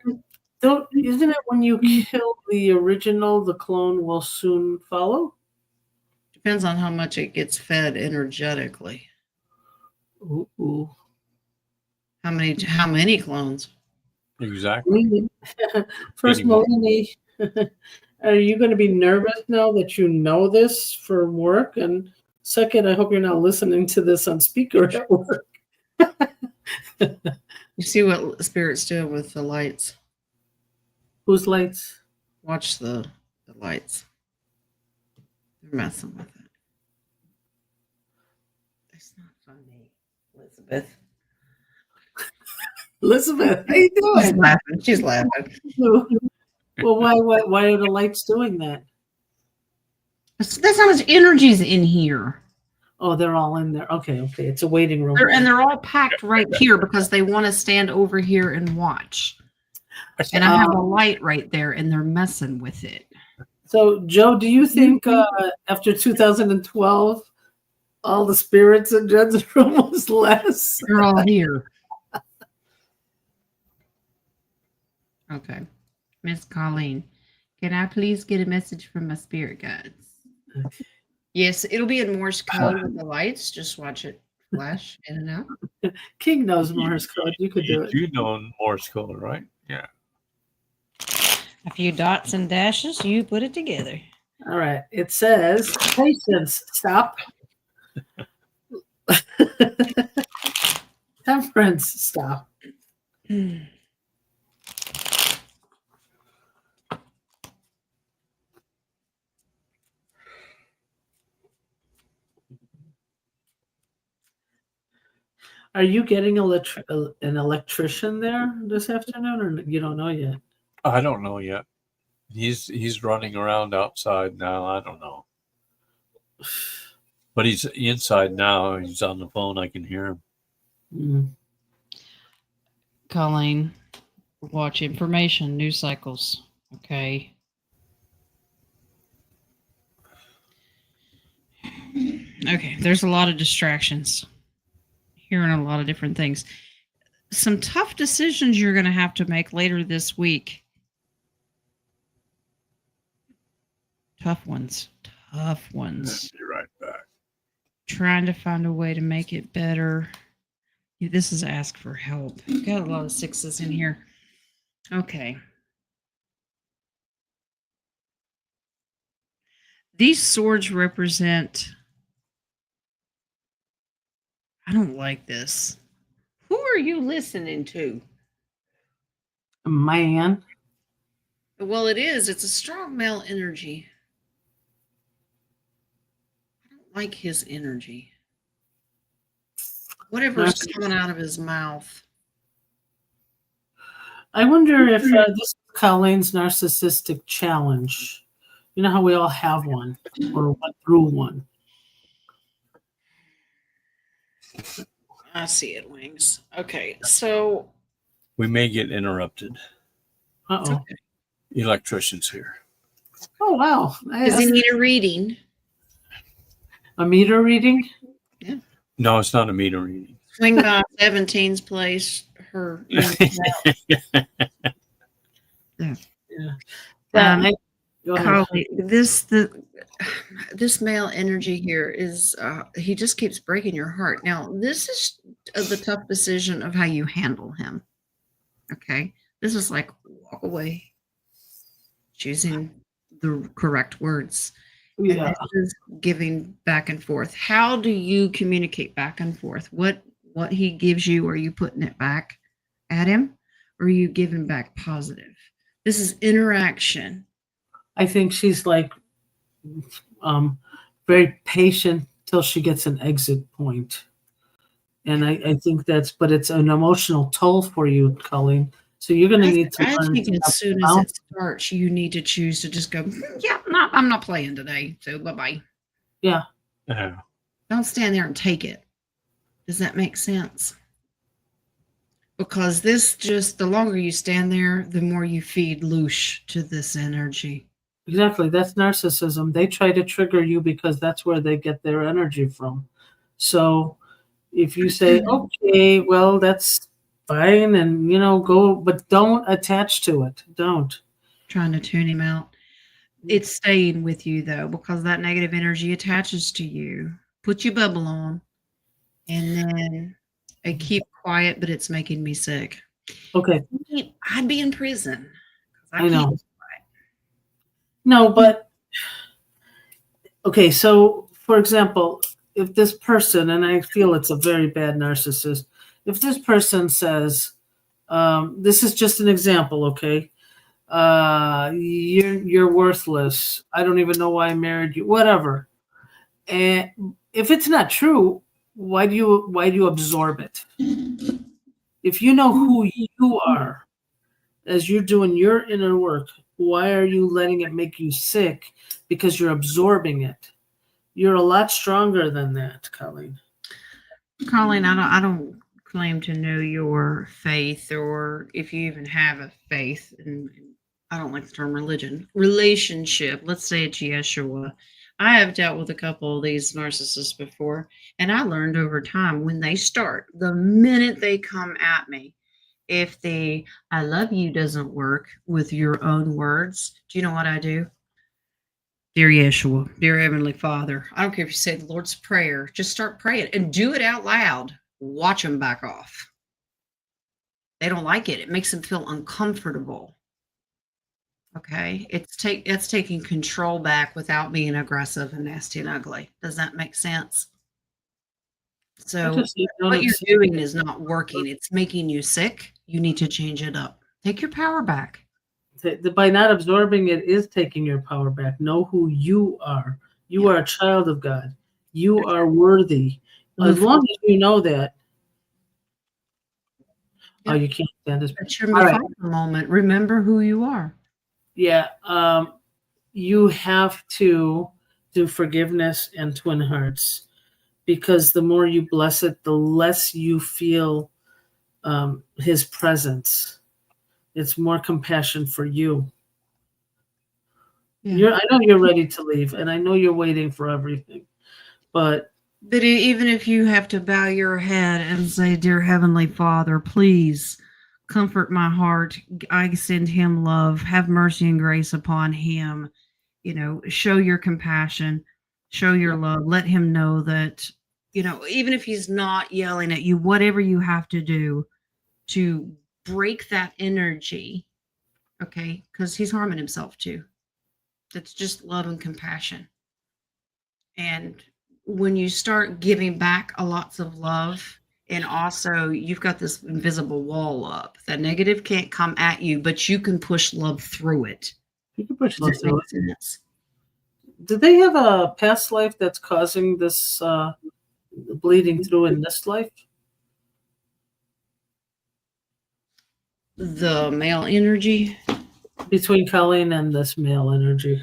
isn't it when you kill the original, the clone will soon follow? Depends on how much it gets fed energetically. Ooh. How many clones? Exactly. First, Malini, are you going to be nervous now that you know this for work? And second, I hope you're not listening to this on speaker at work. You see what Spirit's doing with the lights. Whose lights? Watch the lights. They're messing with it. It's not funny, Elizabeth. Elizabeth, how you doing? She's laughing. Well, why are the lights doing that? That's how much energy's in here. Oh, they're all in there. Okay. It's a waiting room. They're all packed right here because they want to stand over here and watch. And I have a light right there, and they're messing with it. So, Joe, do you think after 2012, all the spirits in Jen's room was less? They're all here. Okay. Miss Colleen, can I please get a message from my spirit guides? Okay. Yes, it'll be in Morse code with the lights. Just watch it flash in and out. King knows Morse code. You could do it. You know Morse code, right? Yeah. A few dots and dashes, you put it together. All right. It says, patience, stop. Temperance, stop. Are you getting an electrician there this afternoon, or you don't know yet? I don't know yet. He's running around outside now. I don't know. But he's inside now. He's on the phone. I can hear him. Mm. Colleen, watch information, news cycles. Okay. Okay, there's a lot of distractions. Hearing a lot of different things. Some tough decisions you're going to have to make later this week. Tough ones. Tough ones. Be right back. Trying to find a way to make it better. This is ask for help. Got a lot of sixes in here. Okay. These swords represent. I don't like this. Who are you listening to? Man. Well, it is. It's a strong male energy. I don't like his energy. Whatever's coming out of his mouth. I wonder if this is Colleen's narcissistic challenge. You know how we all have one or went through one. I see it, Wings. Okay, so. We may get interrupted. Uh-oh. Okay. Electrician's here. Oh, wow. Does he need a reading? A meter reading? No, it's not a meter reading. Swing by 17's place. Her. Yeah. Go ahead. Carly, this male energy here is he just keeps breaking your heart. Now, this is the tough decision of how you handle him. Okay, this is like walk away, choosing the correct words. Yeah. And this is giving back and forth. How do you communicate back and forth? What he gives you, are you putting it back at him, or are you giving back positive? This is interaction. I think she's like very patient till she gets an exit point. And I think but it's an emotional toll for you, Colleen. So you're going to need to learn. I think as soon as it starts, you need to choose to just go, yeah, I'm not playing today. So bye-bye. Yeah. Don't stand there and take it. Does that make sense? Because the longer you stand there, the more you feed loose to this energy. Exactly. That's narcissism. They try to trigger you because that's where they get their energy from. So if you say, okay, well, that's fine, and, go, but don't attach to it. Don't. Trying to tune him out. It's staying with you, though, because that negative energy attaches to you. Put your bubble on, and then I keep quiet, but it's making me sick. Okay. I'd be in prison. I know. No, but okay, so for example, if this person, and I feel it's a very bad narcissist, if this person says, this is just an example, okay? You're worthless. I don't even know why I married you, whatever. And if it's not true, why do you absorb it? If you know who you are as you're doing your inner work, why are you letting it make you sick? Because you're absorbing it. You're a lot stronger than that, Colleen. Colleen, I don't claim to know your faith, or if you even have a faith, and I don't like the term religion. Relationship, let's say it's Yeshua. I have dealt with a couple of these narcissists before, and I learned over time when they start, the minute they come at me, if the I love you doesn't work with your own words, do you know what I do? Dear Yeshua, dear Heavenly Father, I don't care if you say the Lord's Prayer, just start praying and do it out loud. Watch them back off. They don't like it. It makes them feel uncomfortable. Okay? It's taking control back without being aggressive and nasty and ugly. Does that make sense? So what you're doing is not working. It's making you sick. You need to change it up. Take your power back. By not absorbing it is taking your power back. Know who you are. You are a child of God. You are worthy. As long as you know that. Oh, you can't stand this. That's your right. Moment. Remember who you are. Yeah. You have to do forgiveness and twin hearts. because the more you bless it, the less you feel his presence. It's more compassion for you. Yeah. I know you're ready to leave, and I know you're waiting for everything, but even if you have to bow your head and say, "Dear Heavenly Father, please comfort my heart. I send him love. Have mercy and grace upon him. Show your compassion, show your love. Let him know that, even if he's not yelling at you, whatever you have to do to break that energy, okay? Because he's harming himself too. That's just love and compassion. And when you start giving back lots of love, and also you've got this invisible wall up, that negative can't come at you, but you can push love through it. you can push Does those that through make it. sense? Did they have a past life that's causing this bleeding through in this life? The male energy. Between Colleen and this male energy.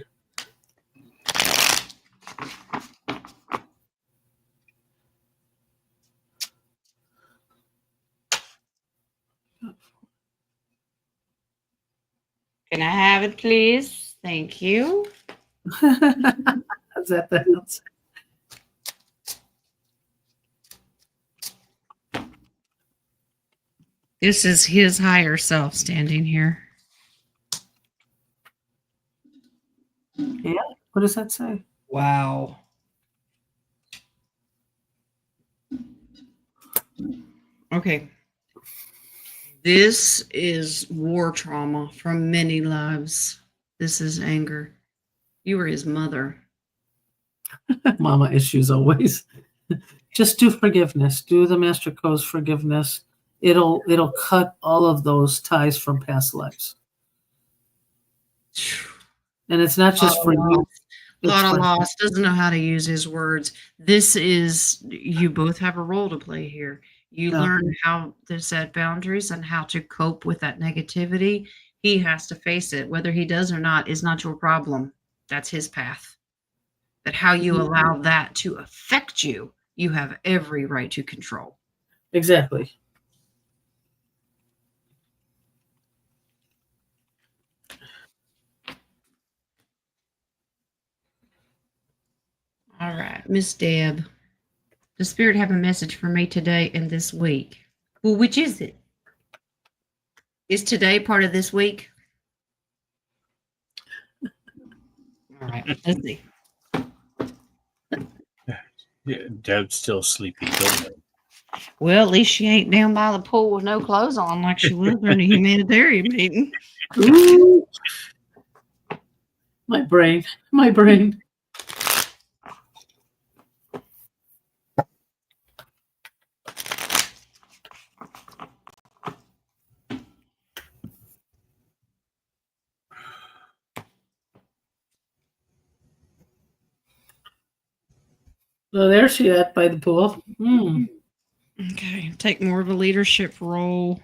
Can I have it, please? Thank you. Is that the answer? This is his higher self standing here. Yeah. What does that say? Wow. Okay. This is war trauma from many lives. This is anger. You were his mother. Mama issues always. Just do forgiveness. Do the Master Co's forgiveness. It'll cut all of those ties from past lives. And it's not just for you. A lot of loss. Doesn't know how to use his words. This is, you both have a role to play here. You learn how to set boundaries and how to cope with that negativity. He has to face it. Whether he does or not is not your problem. That's his path. But how you allow that to affect you, you have every right to control. Exactly. All right, Miss Deb. The Spirit have a message for me today and this week. Well, which is it? Is today part of this week? All right, let's see. Yeah, Deb's still sleepy. Well, at least she ain't down by the pool with no clothes on like she was during a humanitarian meeting. Ooh. My brain. Oh, there she at by the pool. Okay, take more of a leadership role.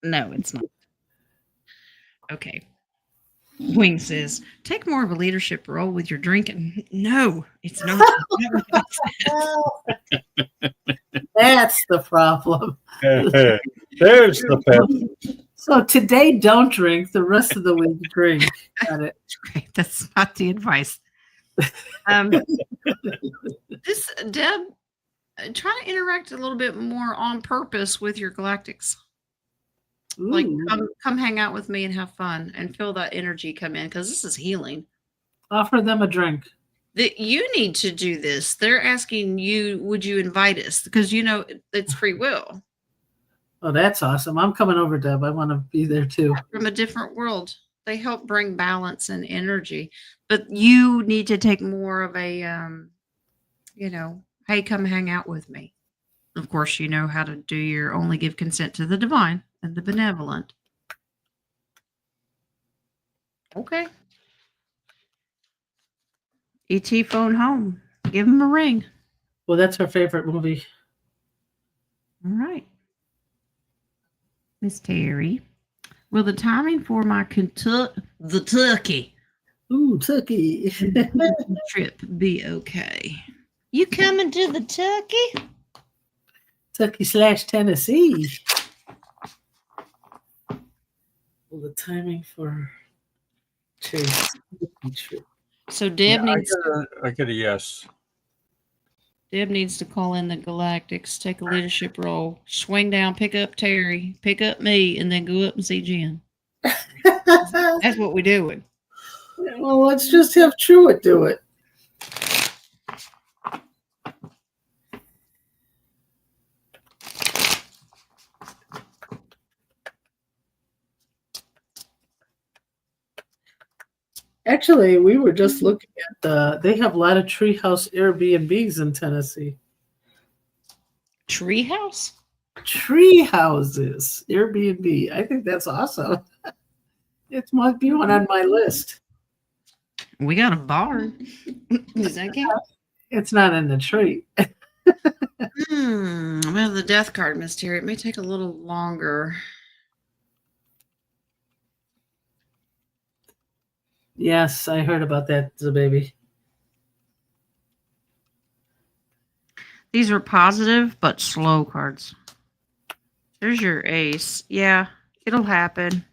No, it's not. Okay. Wing says, take more of a leadership role with your drinking. No, it's not. That's the problem. There's the pep. So today, don't drink. The rest of the week, drink. Got it. Okay, that's not the advice. This Deb, try to interact a little bit more on purpose with your galactics. Ooh. Like come hang out with me and have fun and feel that energy come in, because this is healing. Offer them a drink. That you need to do this. They're asking you, would you invite us? Because it's free will. Oh, that's awesome. I'm coming over, Deb. I want to be there too. From a different world. They help bring balance and energy. But you need to take more of a hey, come hang out with me. Of course, you know how to do your only give consent to the divine and the benevolent. Okay. E.T. phone home. Give him a ring. Well, that's her favorite movie. All right. Miss Terry. Will the timing for my Kentucky Ooh, turkey. trip be okay? You coming to the Turkey? Turkey/Tennessee. Well, the timing for Chase trip. So Deb needs I get a yes. Deb needs to call in the Galactics, take a leadership role, swing down, pick up Terry, pick up me, and then go up and see Jen. That's what we're doing. Well, let's just have Truett do it. Actually, we were just looking at they have a lot of treehouse Airbnbs in Tennessee. Treehouse? Tree houses, Airbnb. I think that's awesome. It might be one on my list. We got a barn. Does that count? It's not in the tree. Well, the death card, Miss Terry. It may take a little longer. Yes, I heard about that, the baby. These are positive but slow cards. There's your ace. Yeah, it'll happen.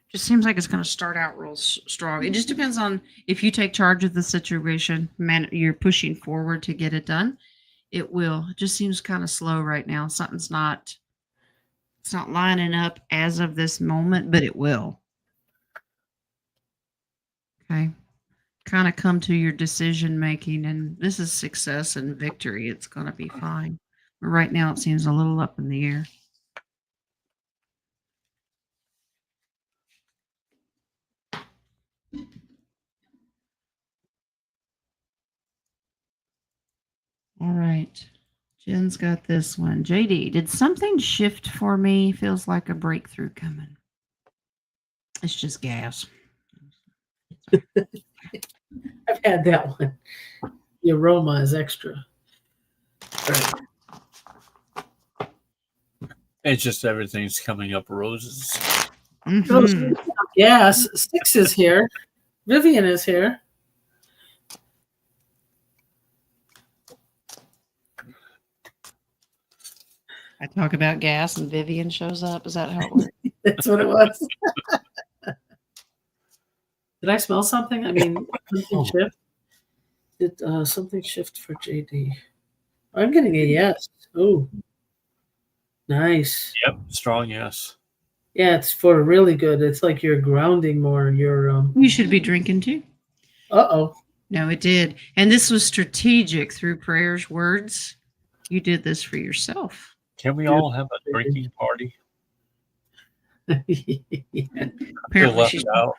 Just seems like it's going to start out real strong. It just depends on if you take charge of the situation. Man, you're pushing forward to get it done. It will. It just seems kind of slow right now. Something's not. It's not lining up as of this moment, but it will. Okay. Kind of come to your decision making, and this is success and victory. It's going to be fine. But right now, it seems a little up in the air. All right. Jen's got this one. JD, did something shift for me? Feels like a breakthrough coming. It's just gas. I've had that one. The aroma is extra. Right. It's just everything's coming up roses. Mhm. Yes, Six is here. Vivian is here. I talk about gas and Vivian shows up. Is that how it works? That's what it was. Did I smell something? I mean, something shift? Did something shift for JD? I'm getting a yes. Oh, nice. Yep, strong yes. Yeah, it's for really good. It's like you're grounding more. You're You should be drinking too. Uh-oh. No, it did. And this was strategic through prayers, words. You did this for yourself. Can we all have a drinking party? Yeah. Feel Apparently, left she's. out.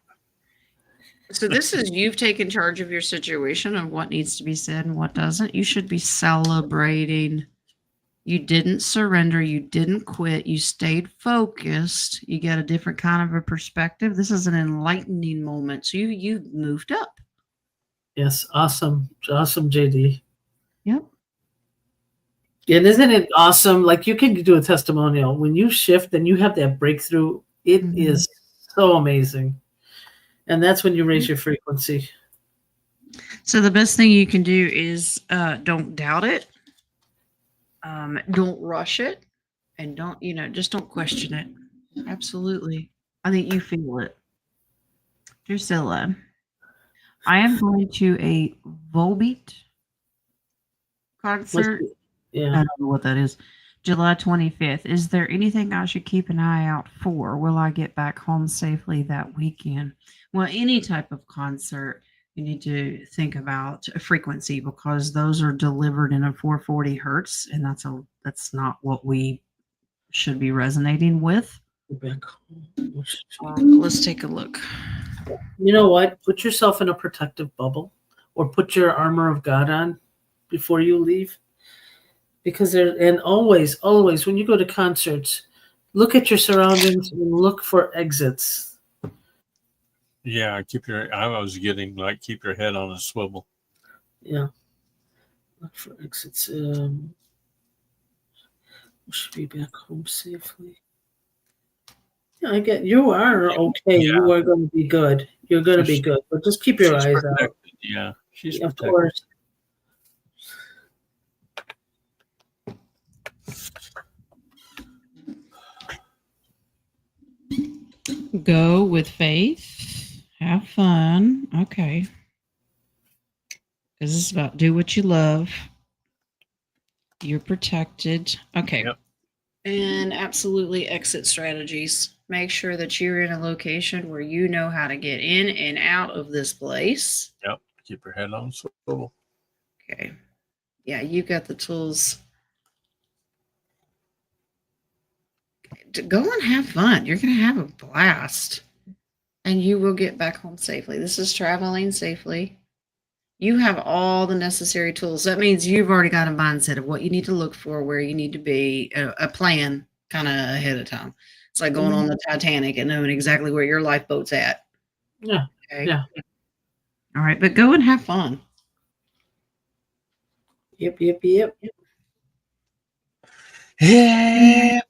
So this is you've taken charge of your situation and what needs to be said and what doesn't. You should be celebrating. You didn't surrender. You didn't quit. You stayed focused. You get a different kind of a perspective. This is an enlightening moment. So you moved up. Yes, awesome. Awesome, JD. Yep. And isn't it awesome? Like you can do a testimonial. When you shift and you have that breakthrough, it is so amazing. And that's when you raise your frequency. So the best thing you can do is don't doubt it. Don't rush it. And just don't question it. Absolutely. I think you feel it. Drusilla, I am going to a Volbeat concert. I Yeah. don't know what that is. July 25th. Is there anything I should keep an eye out for? Will I get back home safely that weekend? Well, any type of concert, you need to think about a frequency because those are delivered in a 440 hertz, and that's not what we should be resonating with. Back home. Let's take a look. You know what? Put yourself in a protective bubble or put your armor of God on before you leave. Because always when you go to concerts, look at your surroundings and look for exits. Yeah, keep your head on a swivel. Yeah. Look for exits. Should be back home safely. I get you are okay. Yeah. You are going to be good. You're going to be good, but just keep your She's eyes protected. out. Yeah, she's Of protected. course. Go with faith. Have fun. Okay. Because this is about do what you love. You're protected. Okay. Yep. And absolutely exit strategies. Make sure that you're in a location where you know how to get in and out of this place. Yep. Keep your head on swivel. Okay. Yeah, you got the tools. Go and have fun. You're going to have a blast. And you will get back home safely. This is traveling safely. You have all the necessary tools. That means you've already got a mindset of what you need to look for, where you need to be, a plan kind of ahead of time. It's like going on the Titanic and knowing exactly where your lifeboat's at. Yeah. Okay. Yeah. All right, but go and have fun. Yep. Yeah.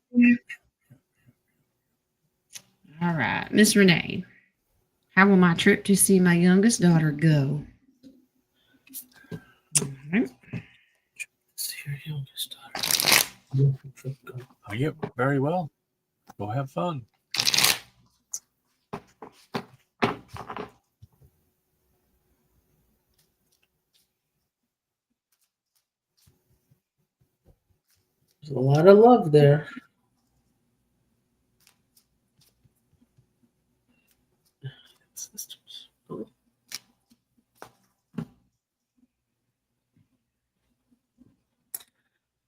All right, Miss Renee, how will my trip to see my youngest daughter go? All right. See your youngest daughter. Oh, yep. Very well. Go have fun. There's a lot of love there.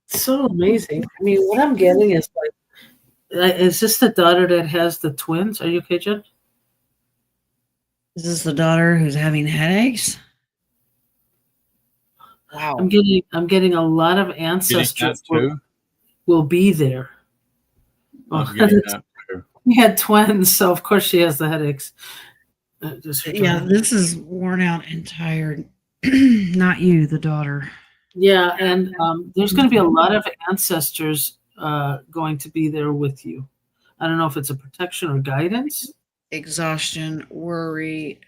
So amazing. I mean, what I'm getting is is this the daughter that has the twins? Are you okay, Jen? Is this the daughter who's having headaches? Wow. I'm getting a lot of ancestors will be there. I'm getting that too. We had twins, so of course she has the headaches. Yeah, this is worn out and tired. Not you, the daughter. Yeah, and there's going to be a lot of ancestors going to be there with you. I don't know if it's a protection or guidance. Exhaustion, worry.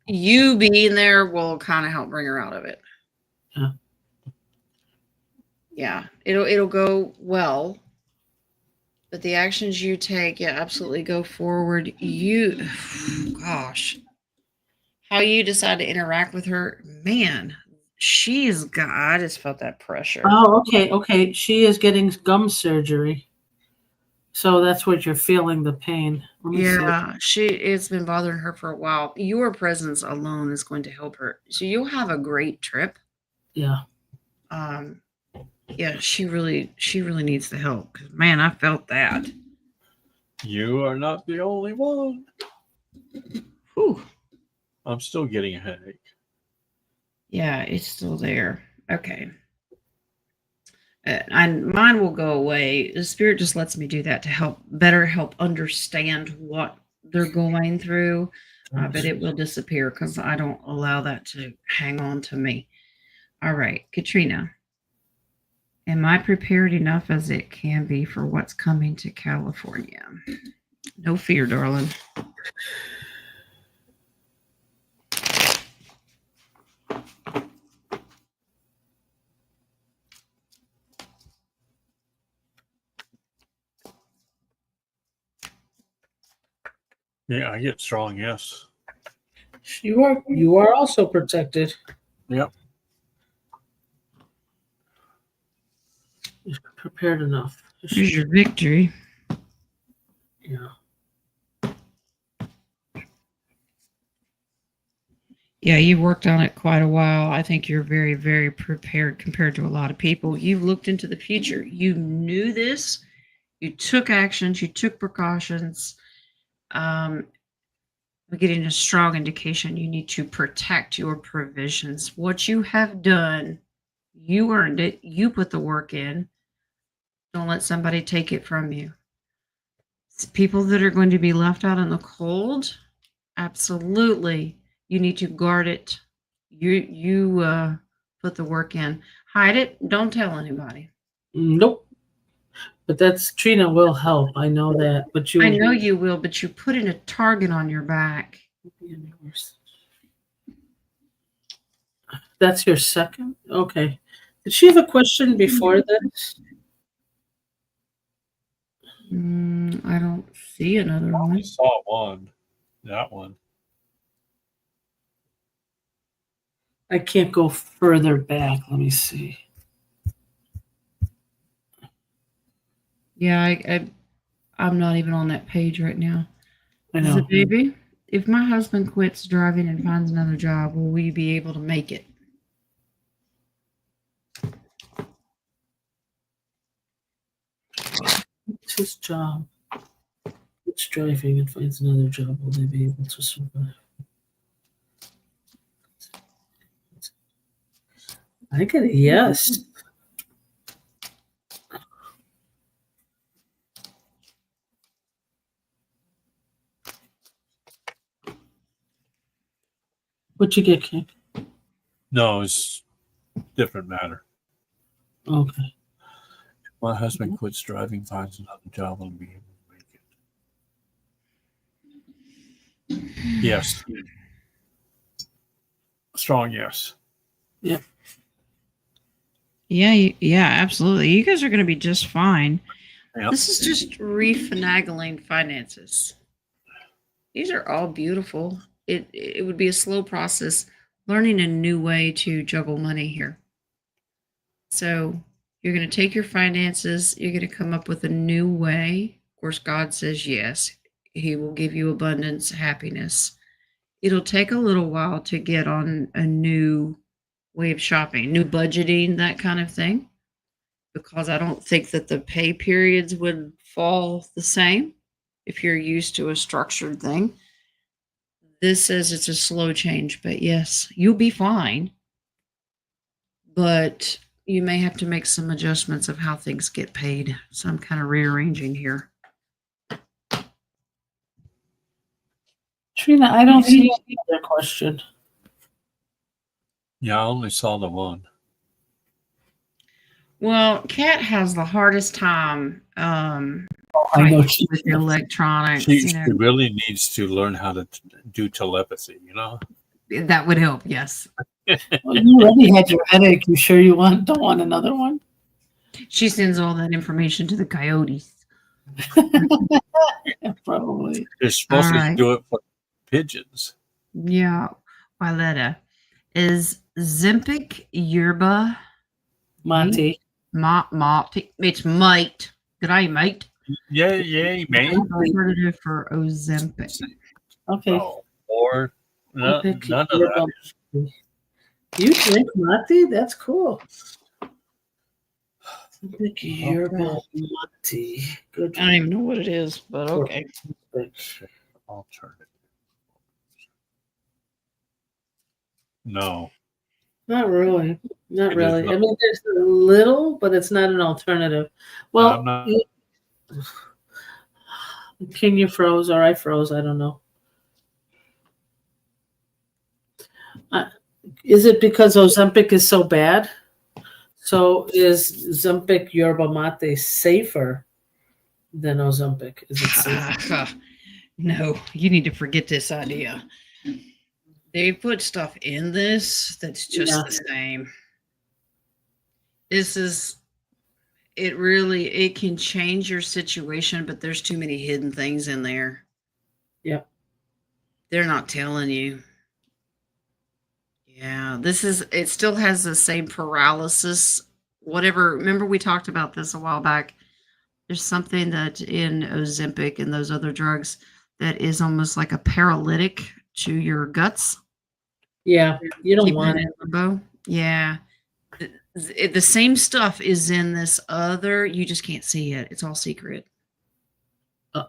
You being there will kind of help bring her out of it. Yeah. Yeah, it'll go well. But the actions you take, yeah, absolutely go forward. Gosh, how you decide to interact with her, man, I just felt that pressure. Oh, okay. She is getting gum surgery. So that's what you're feeling, the pain. Yeah, it's been bothering her for a while. Your presence alone is going to help her. So you'll have a great trip. Yeah. Yeah, she really needs the help. 'Cause, man, I felt that. You are not the only one. Whew. I'm still getting a headache. Yeah, it's still there. Okay. Mine will go away. The spirit just lets me do that to better help understand what they're going through. But it will disappear because I don't allow that to hang on to me. All right, Katrina. Am I prepared enough as it can be for what's coming to California? No fear, darling. Yeah, I get strong, yes. You are also protected. Yep. You're prepared enough. Here's your victory. Yeah. Yeah, you've worked on it quite a while. I think you're very, very prepared compared to a lot of people. You've looked into the future. You knew this. You took actions. You took precautions. We're getting a strong indication you need to protect your provisions. What you have done, you earned it. You put the work in. Don't let somebody take it from you. People that are going to be left out in the cold, absolutely. You need to guard it. You put the work in. Hide it. Don't tell anybody. Nope. But that's Trina will help. I know that. But you I know you will, but you put in a target on your back. That's your second? Okay. Did she have a question before this? I don't see another I one. saw one. That one. I can't go further back. Let me see. Yeah, I'm not even on that page right now. I Is know. it baby? If my husband quits driving and finds another job, will we be able to make it? What's his job? It's driving and finds another job. Will they be able to survive? I get a yes. What'd you get, King? No, it's different matter. Okay. My husband quits driving, finds another job, and be able to make it. Yes. Strong yes. Yeah, yeah, absolutely. You guys are going to be just fine. Yep. This is just refinagling finances. These are all beautiful. It would be a slow process learning a new way to juggle money here. So you're going to take your finances, you're going to come up with a new way. Of course, God says yes. He will give you abundance, happiness. It'll take a little while to get on a new way of shopping, new budgeting, that kind of thing, because I don't think that the pay periods would fall the same if you're used to a structured thing. This says it's a slow change, but yes, you'll be fine. But you may have to make some adjustments of how things get paid. So I'm kind of rearranging here. Trina, I don't see another question. Yeah, I only saw the one. Well, Kat has the hardest time I know with the electronics. She really needs to learn how to do telepathy, That would help, yes. Well, you already had your headache. You sure you don't want another one? She sends all that information to the coyotes. Probably. They're supposed All right. to do it for pigeons. Yeah. Violetta. Is Zempic yerba Monty. It's mate. Good day, mate. Yay, mate. Alternative for Ozempic. Okay. Oh, or none of that. You drink Monty? That's cool. Yerba Monty. Good. I don't even know what it is, but okay. Alternative. No. Not really. Not It really. is I not. mean, there's a little, but it's not an alternative. Well, King, you froze, or I froze. I don't know. Is it because Ozempic is so bad? So is Zempic Yerba Mate safer than Ozempic? Is it safer? No, you need to forget this idea. They put stuff in this that's just the same. This is it can change your situation, but there's too many hidden things in there. Yep. They're not telling you. Yeah, it still has the same paralysis. Whatever, remember we talked about this a while back. There's something that in Ozempic and those other drugs that is almost like a paralytic to your guts. Yeah, you don't want it. Limbo. Yeah. The same stuff is in this other, you just can't see it. It's all secret. Oh.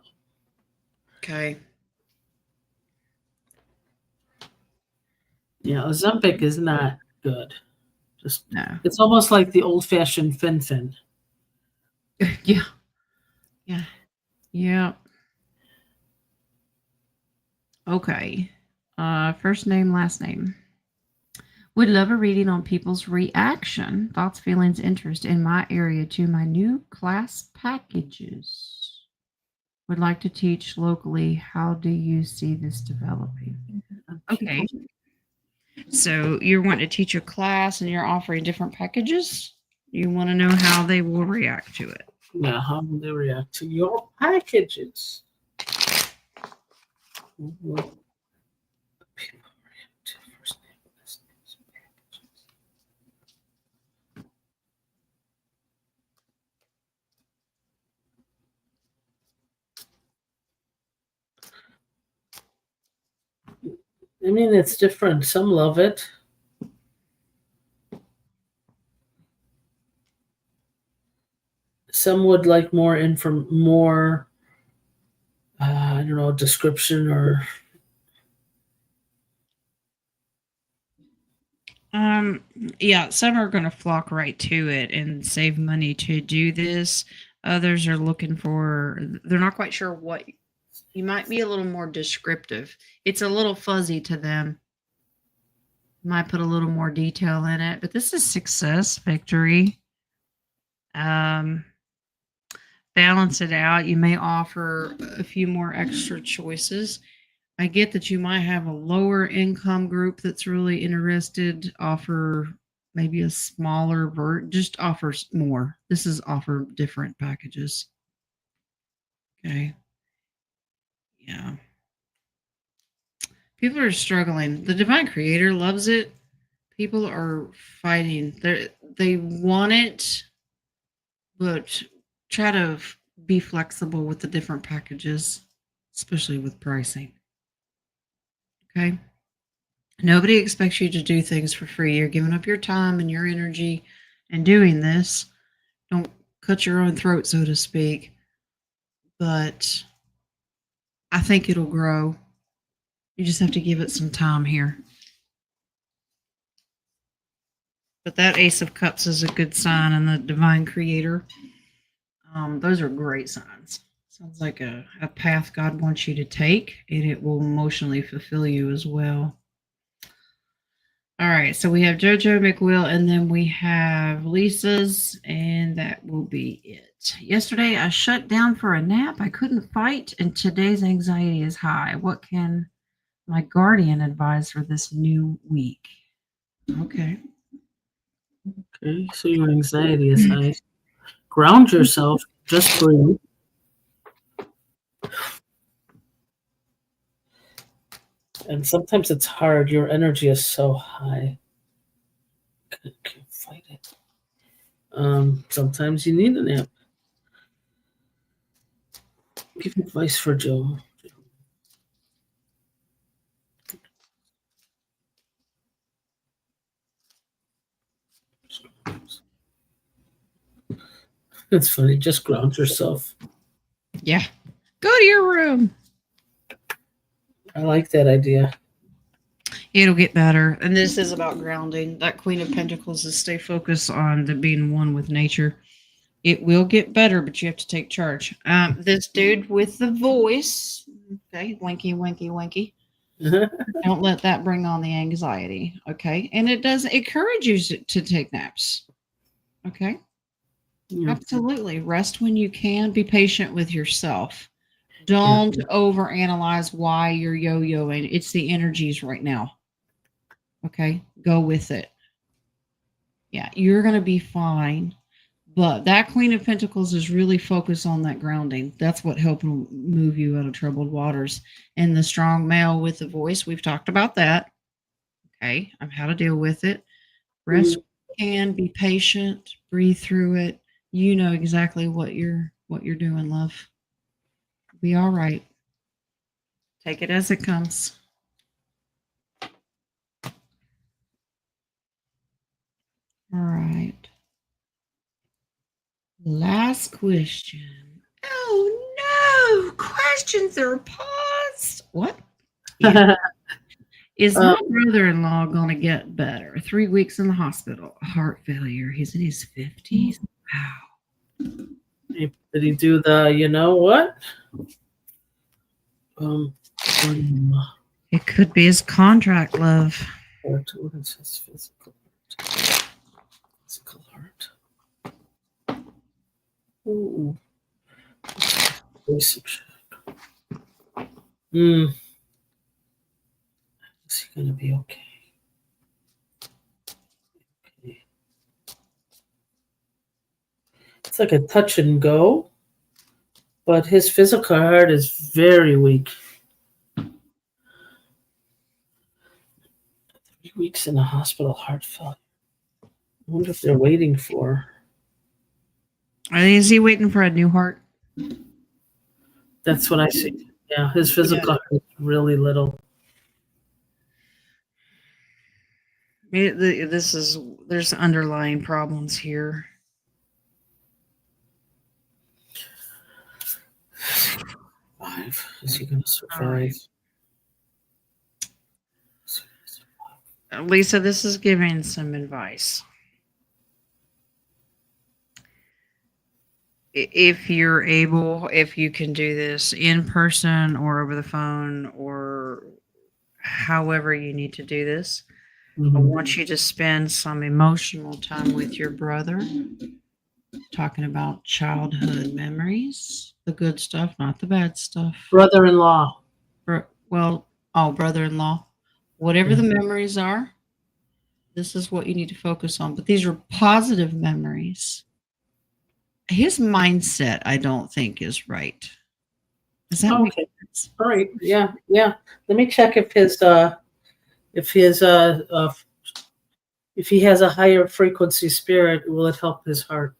Okay. Yeah, Ozempic is not good. Just no. It's almost like the old-fashioned fin. Yeah. Yeah. Yeah. Okay. First name, last name. Would love a reading on people's reaction, thoughts, feelings, interest in my area to my new class packages. Would like to teach locally. How do you see this developing? Okay. So you're wanting to teach a class and you're offering different packages? You want to know how they will react to it. Yeah, how will they react to your packages? What people react to first name, last names, packages. I mean, it's different. Some love it. Some would like more I don't know, description or Yeah, some are going to flock right to it and save money to do this. Others are looking for, they're not quite sure what, you might be a little more descriptive. It's a little fuzzy to them. Might put a little more detail in it, but this is success, victory. Balance it out. You may offer a few more extra choices. I get that you might have a lower income group that's really interested. Offer maybe a smaller just offers more. This is offer different packages. Okay. Yeah. People are struggling. The divine creator loves it. People are fighting. They want it, but try to be flexible with the different packages, especially with pricing. Okay. Nobody expects you to do things for free. You're giving up your time and your energy and doing this. Don't cut your own throat, so to speak. But I think it'll grow. You just have to give it some time here. But that Ace of Cups is a good sign, and the Divine Creator. Those are great signs. Sounds like a path God wants you to take, and it will emotionally fulfill you as well. All right, so we have JoJo, McWill, and then we have Lisa's, and that will be it. Yesterday, I shut down for a nap. I couldn't fight, and today's anxiety is high. What can my guardian advise for this new week? Okay. okay. So your anxiety is high. Ground yourself. Just breathe. And sometimes it's hard. Your energy is so high. Can't fight it. Sometimes you need a nap. Give advice for Joe. It's funny. Just ground yourself. Yeah. Go to your room. I like that idea. It'll get better. And this is about grounding. That Queen of Pentacles is stay focused on the being one with nature. It will get better, but you have to take charge. This dude with the voice, okay, winky, winky, winky. Don't let that bring on the anxiety, okay? And it does encourage you to take naps, okay? Yeah. Absolutely. Rest when you can. Be patient with yourself. Don't overanalyze why you're yo-yoing. It's the energies right now. Okay? Go with it. Yeah, you're going to be fine. But that Queen of Pentacles is really focused on that grounding. That's what helped move you out of troubled waters. And the strong male with the voice, we've talked about that. Okay, of how to deal with it. Rest when you can. Be patient. Breathe through it. You know exactly what you're doing, love. Be all right. Take it as it comes. All right. Last question. Oh no! Questions are paused. What? Yeah. Is my brother-in-law going to get better? 3 weeks in the hospital. Heart failure. He's in his 50s. Wow. Did he do the, you know what? It could be his contract, love. Heart. What is his physical heart? Physical heart. Ooh. Basic check. Is he gonna be okay? Okay. It's like a touch and go, but his physical heart is very weak. 3 weeks in the hospital, heart failure. I wonder if they're waiting for. Is he waiting for a new heart? That's what I see. Yeah, his physical heart is really little. There's underlying problems here. 5. Is he going to survive? Right. Lisa, this is giving some advice. If you're able, if you can do this in person or over the phone or however you need to do this, I want you to spend some emotional time with your brother, talking about childhood memories, the good stuff, not the bad stuff. Brother-in-law. Brother-in-law. Whatever the memories are, this is what you need to focus on. But these are positive memories. His mindset, I don't think, is right. Does that make sense? All right. Yeah. Let me check if he has a higher frequency spirit. Will it help his heart?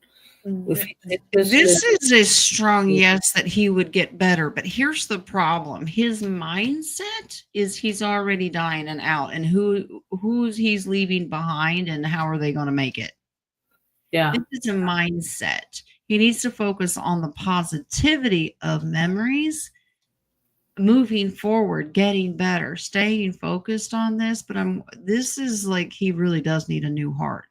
This is a strong yes that he would get better, but here's the problem. His mindset is he's already dying and out, and who's he's leaving behind, and how are they going to make it? Yeah. This is a mindset. He needs to focus on the positivity of memories, moving forward, getting better, staying focused on this. But this is like he really does need a new heart.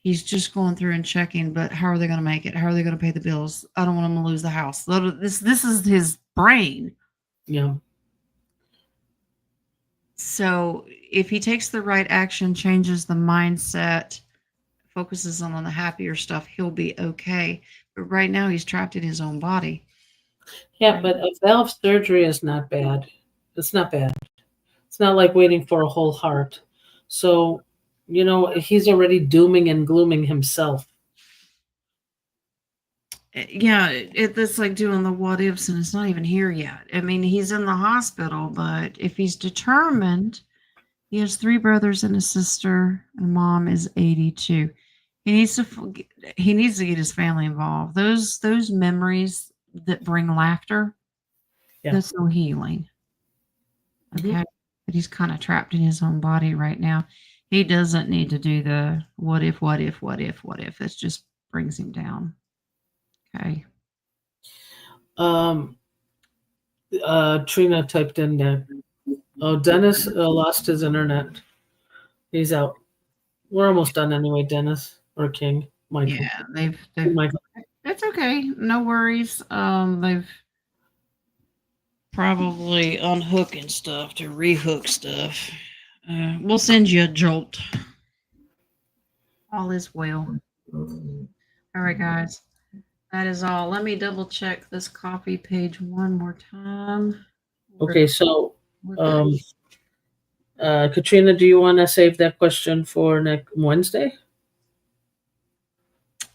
He's just going through and checking, but how are they going to make it? How are they going to pay the bills? I don't want him to lose the house. This is his brain. Yeah. So if he takes the right action, changes the mindset, focuses on the happier stuff, he'll be okay. But right now he's trapped in his own body. Yeah, but a valve surgery is not bad. It's not bad. It's not like waiting for a whole heart. So, he's already dooming and glooming himself. Yeah, it's like doing the what ifs, and it's not even here yet. I mean, he's in the hospital, but if he's determined, he has 3 brothers and a sister, and mom is 82. He needs to get his family involved. Those memories that bring laughter, that's no healing. Okay, but he's kind of trapped in his own body right now. He doesn't need to do the what if. It just brings him down. Okay. Trina typed in that. Oh, Dennis lost his internet. He's out. We're almost done anyway, Dennis or King. Michael. Yeah, they've that's okay. No worries. They've probably unhooking stuff to rehook stuff. We'll send you a jolt. All is well. All right, guys. That is all. Let me double check this copy page one more time. Okay, so Katrina, do you want to save that question for next Wednesday?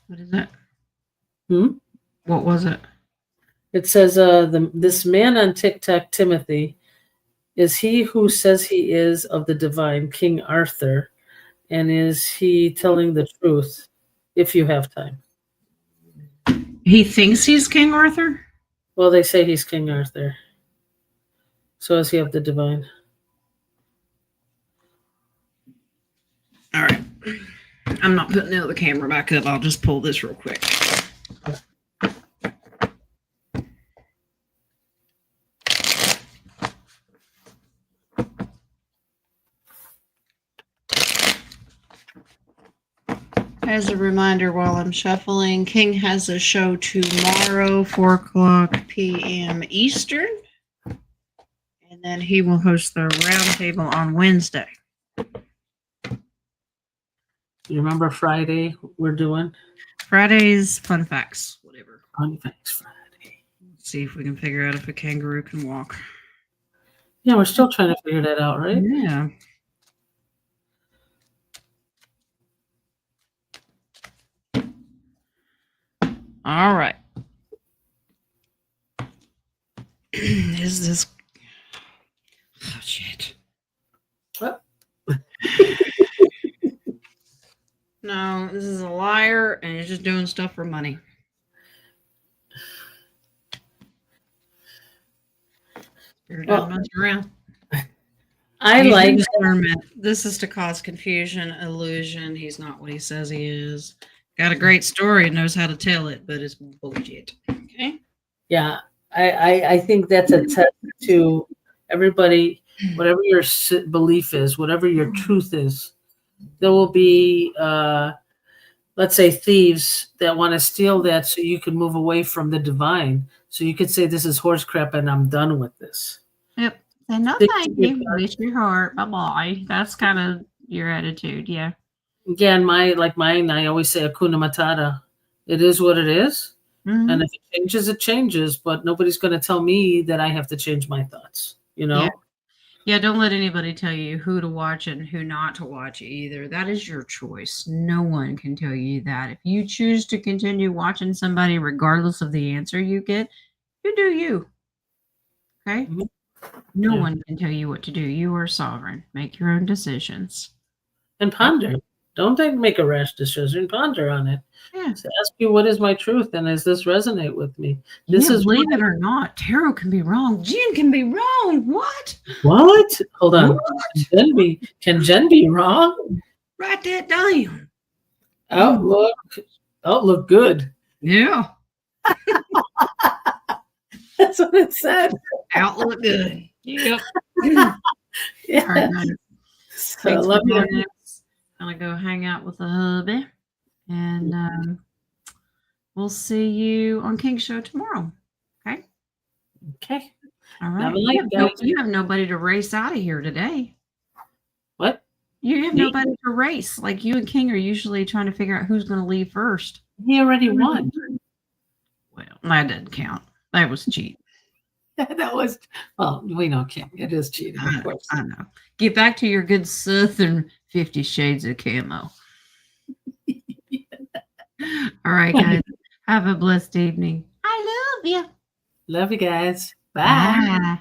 What is it? What was it? It says this man on TikTok, Timothy, is he who says he is of the divine King Arthur, and is he telling the truth if you have time? He thinks he's King Arthur? Well, they say he's King Arthur. So is he of the divine? All right. I'm not putting the other camera back up. I'll just pull this real quick. As a reminder, while I'm shuffling, King has a show tomorrow, 4:00 p.m. Eastern. And then he will host the roundtable on Wednesday. You remember Friday we're doing? Friday's fun facts, whatever. Fun Facts Friday. Let's see if we can figure out if a kangaroo can walk. Yeah, we're still trying to figure that out, right? Yeah. All right. Is this? Oh shit. What? No, this is a liar, and he's just doing stuff for money. You're done messing around. I Use like discernment. This is to cause confusion, illusion. He's not what he says he is. Got a great story and knows how to tell it, but it's bullshit. Okay. Yeah, I think that's a test to everybody, whatever your belief is, whatever your truth is. There will be, let's say, thieves that want to steal that so you can move away from the divine. So you could say, this is horse crap and I'm done with this. Yep. Say no Think thank to you. yourself- Bless your heart. Bye bye. That's kind of your attitude. Yeah. Again, mine, I always say Hakuna Matata. It is what it is. Mhm. And if it changes, it changes. But nobody's going to tell me that I have to change my thoughts. You know? Yeah. Yeah, don't let anybody tell you who to watch and who not to watch either. That is your choice. No one can tell you that. If you choose to continue watching somebody regardless of the answer you get, you do you. Okay? Mhm. No Yeah. one can tell you what to do. You are sovereign. Make your own decisions. And ponder. Don't make a rash decision. Ponder on it. Yeah. So ask you, what is my truth, and does this resonate with me? This Yeah, is believe it or not, tarot can be wrong. Jen can be wrong. What? what? Hold on. What? Can Jen be wrong? Write that down. Outlook good. Yeah. That's what it said. Outlook good. Yep. Yeah. All right, guys. So, Thanks love for you. joining us. I'm gonna go hang out with the hubby, and we'll see you on King's Show tomorrow. Okay. Okay. All Have right. a nice day. You have nobody to race out of here today. What? You have Me? nobody to race. Like you and King are usually trying to figure out who's going to leave first. He already won. Well, that doesn't count. That was cheating. That was, well, we know Kim. It is cheating, of course. I know. Get back to your good Southern 50 Shades of Camo. All right, guys. Have a blessed evening. I love you. Love you guys. Bye. Bye.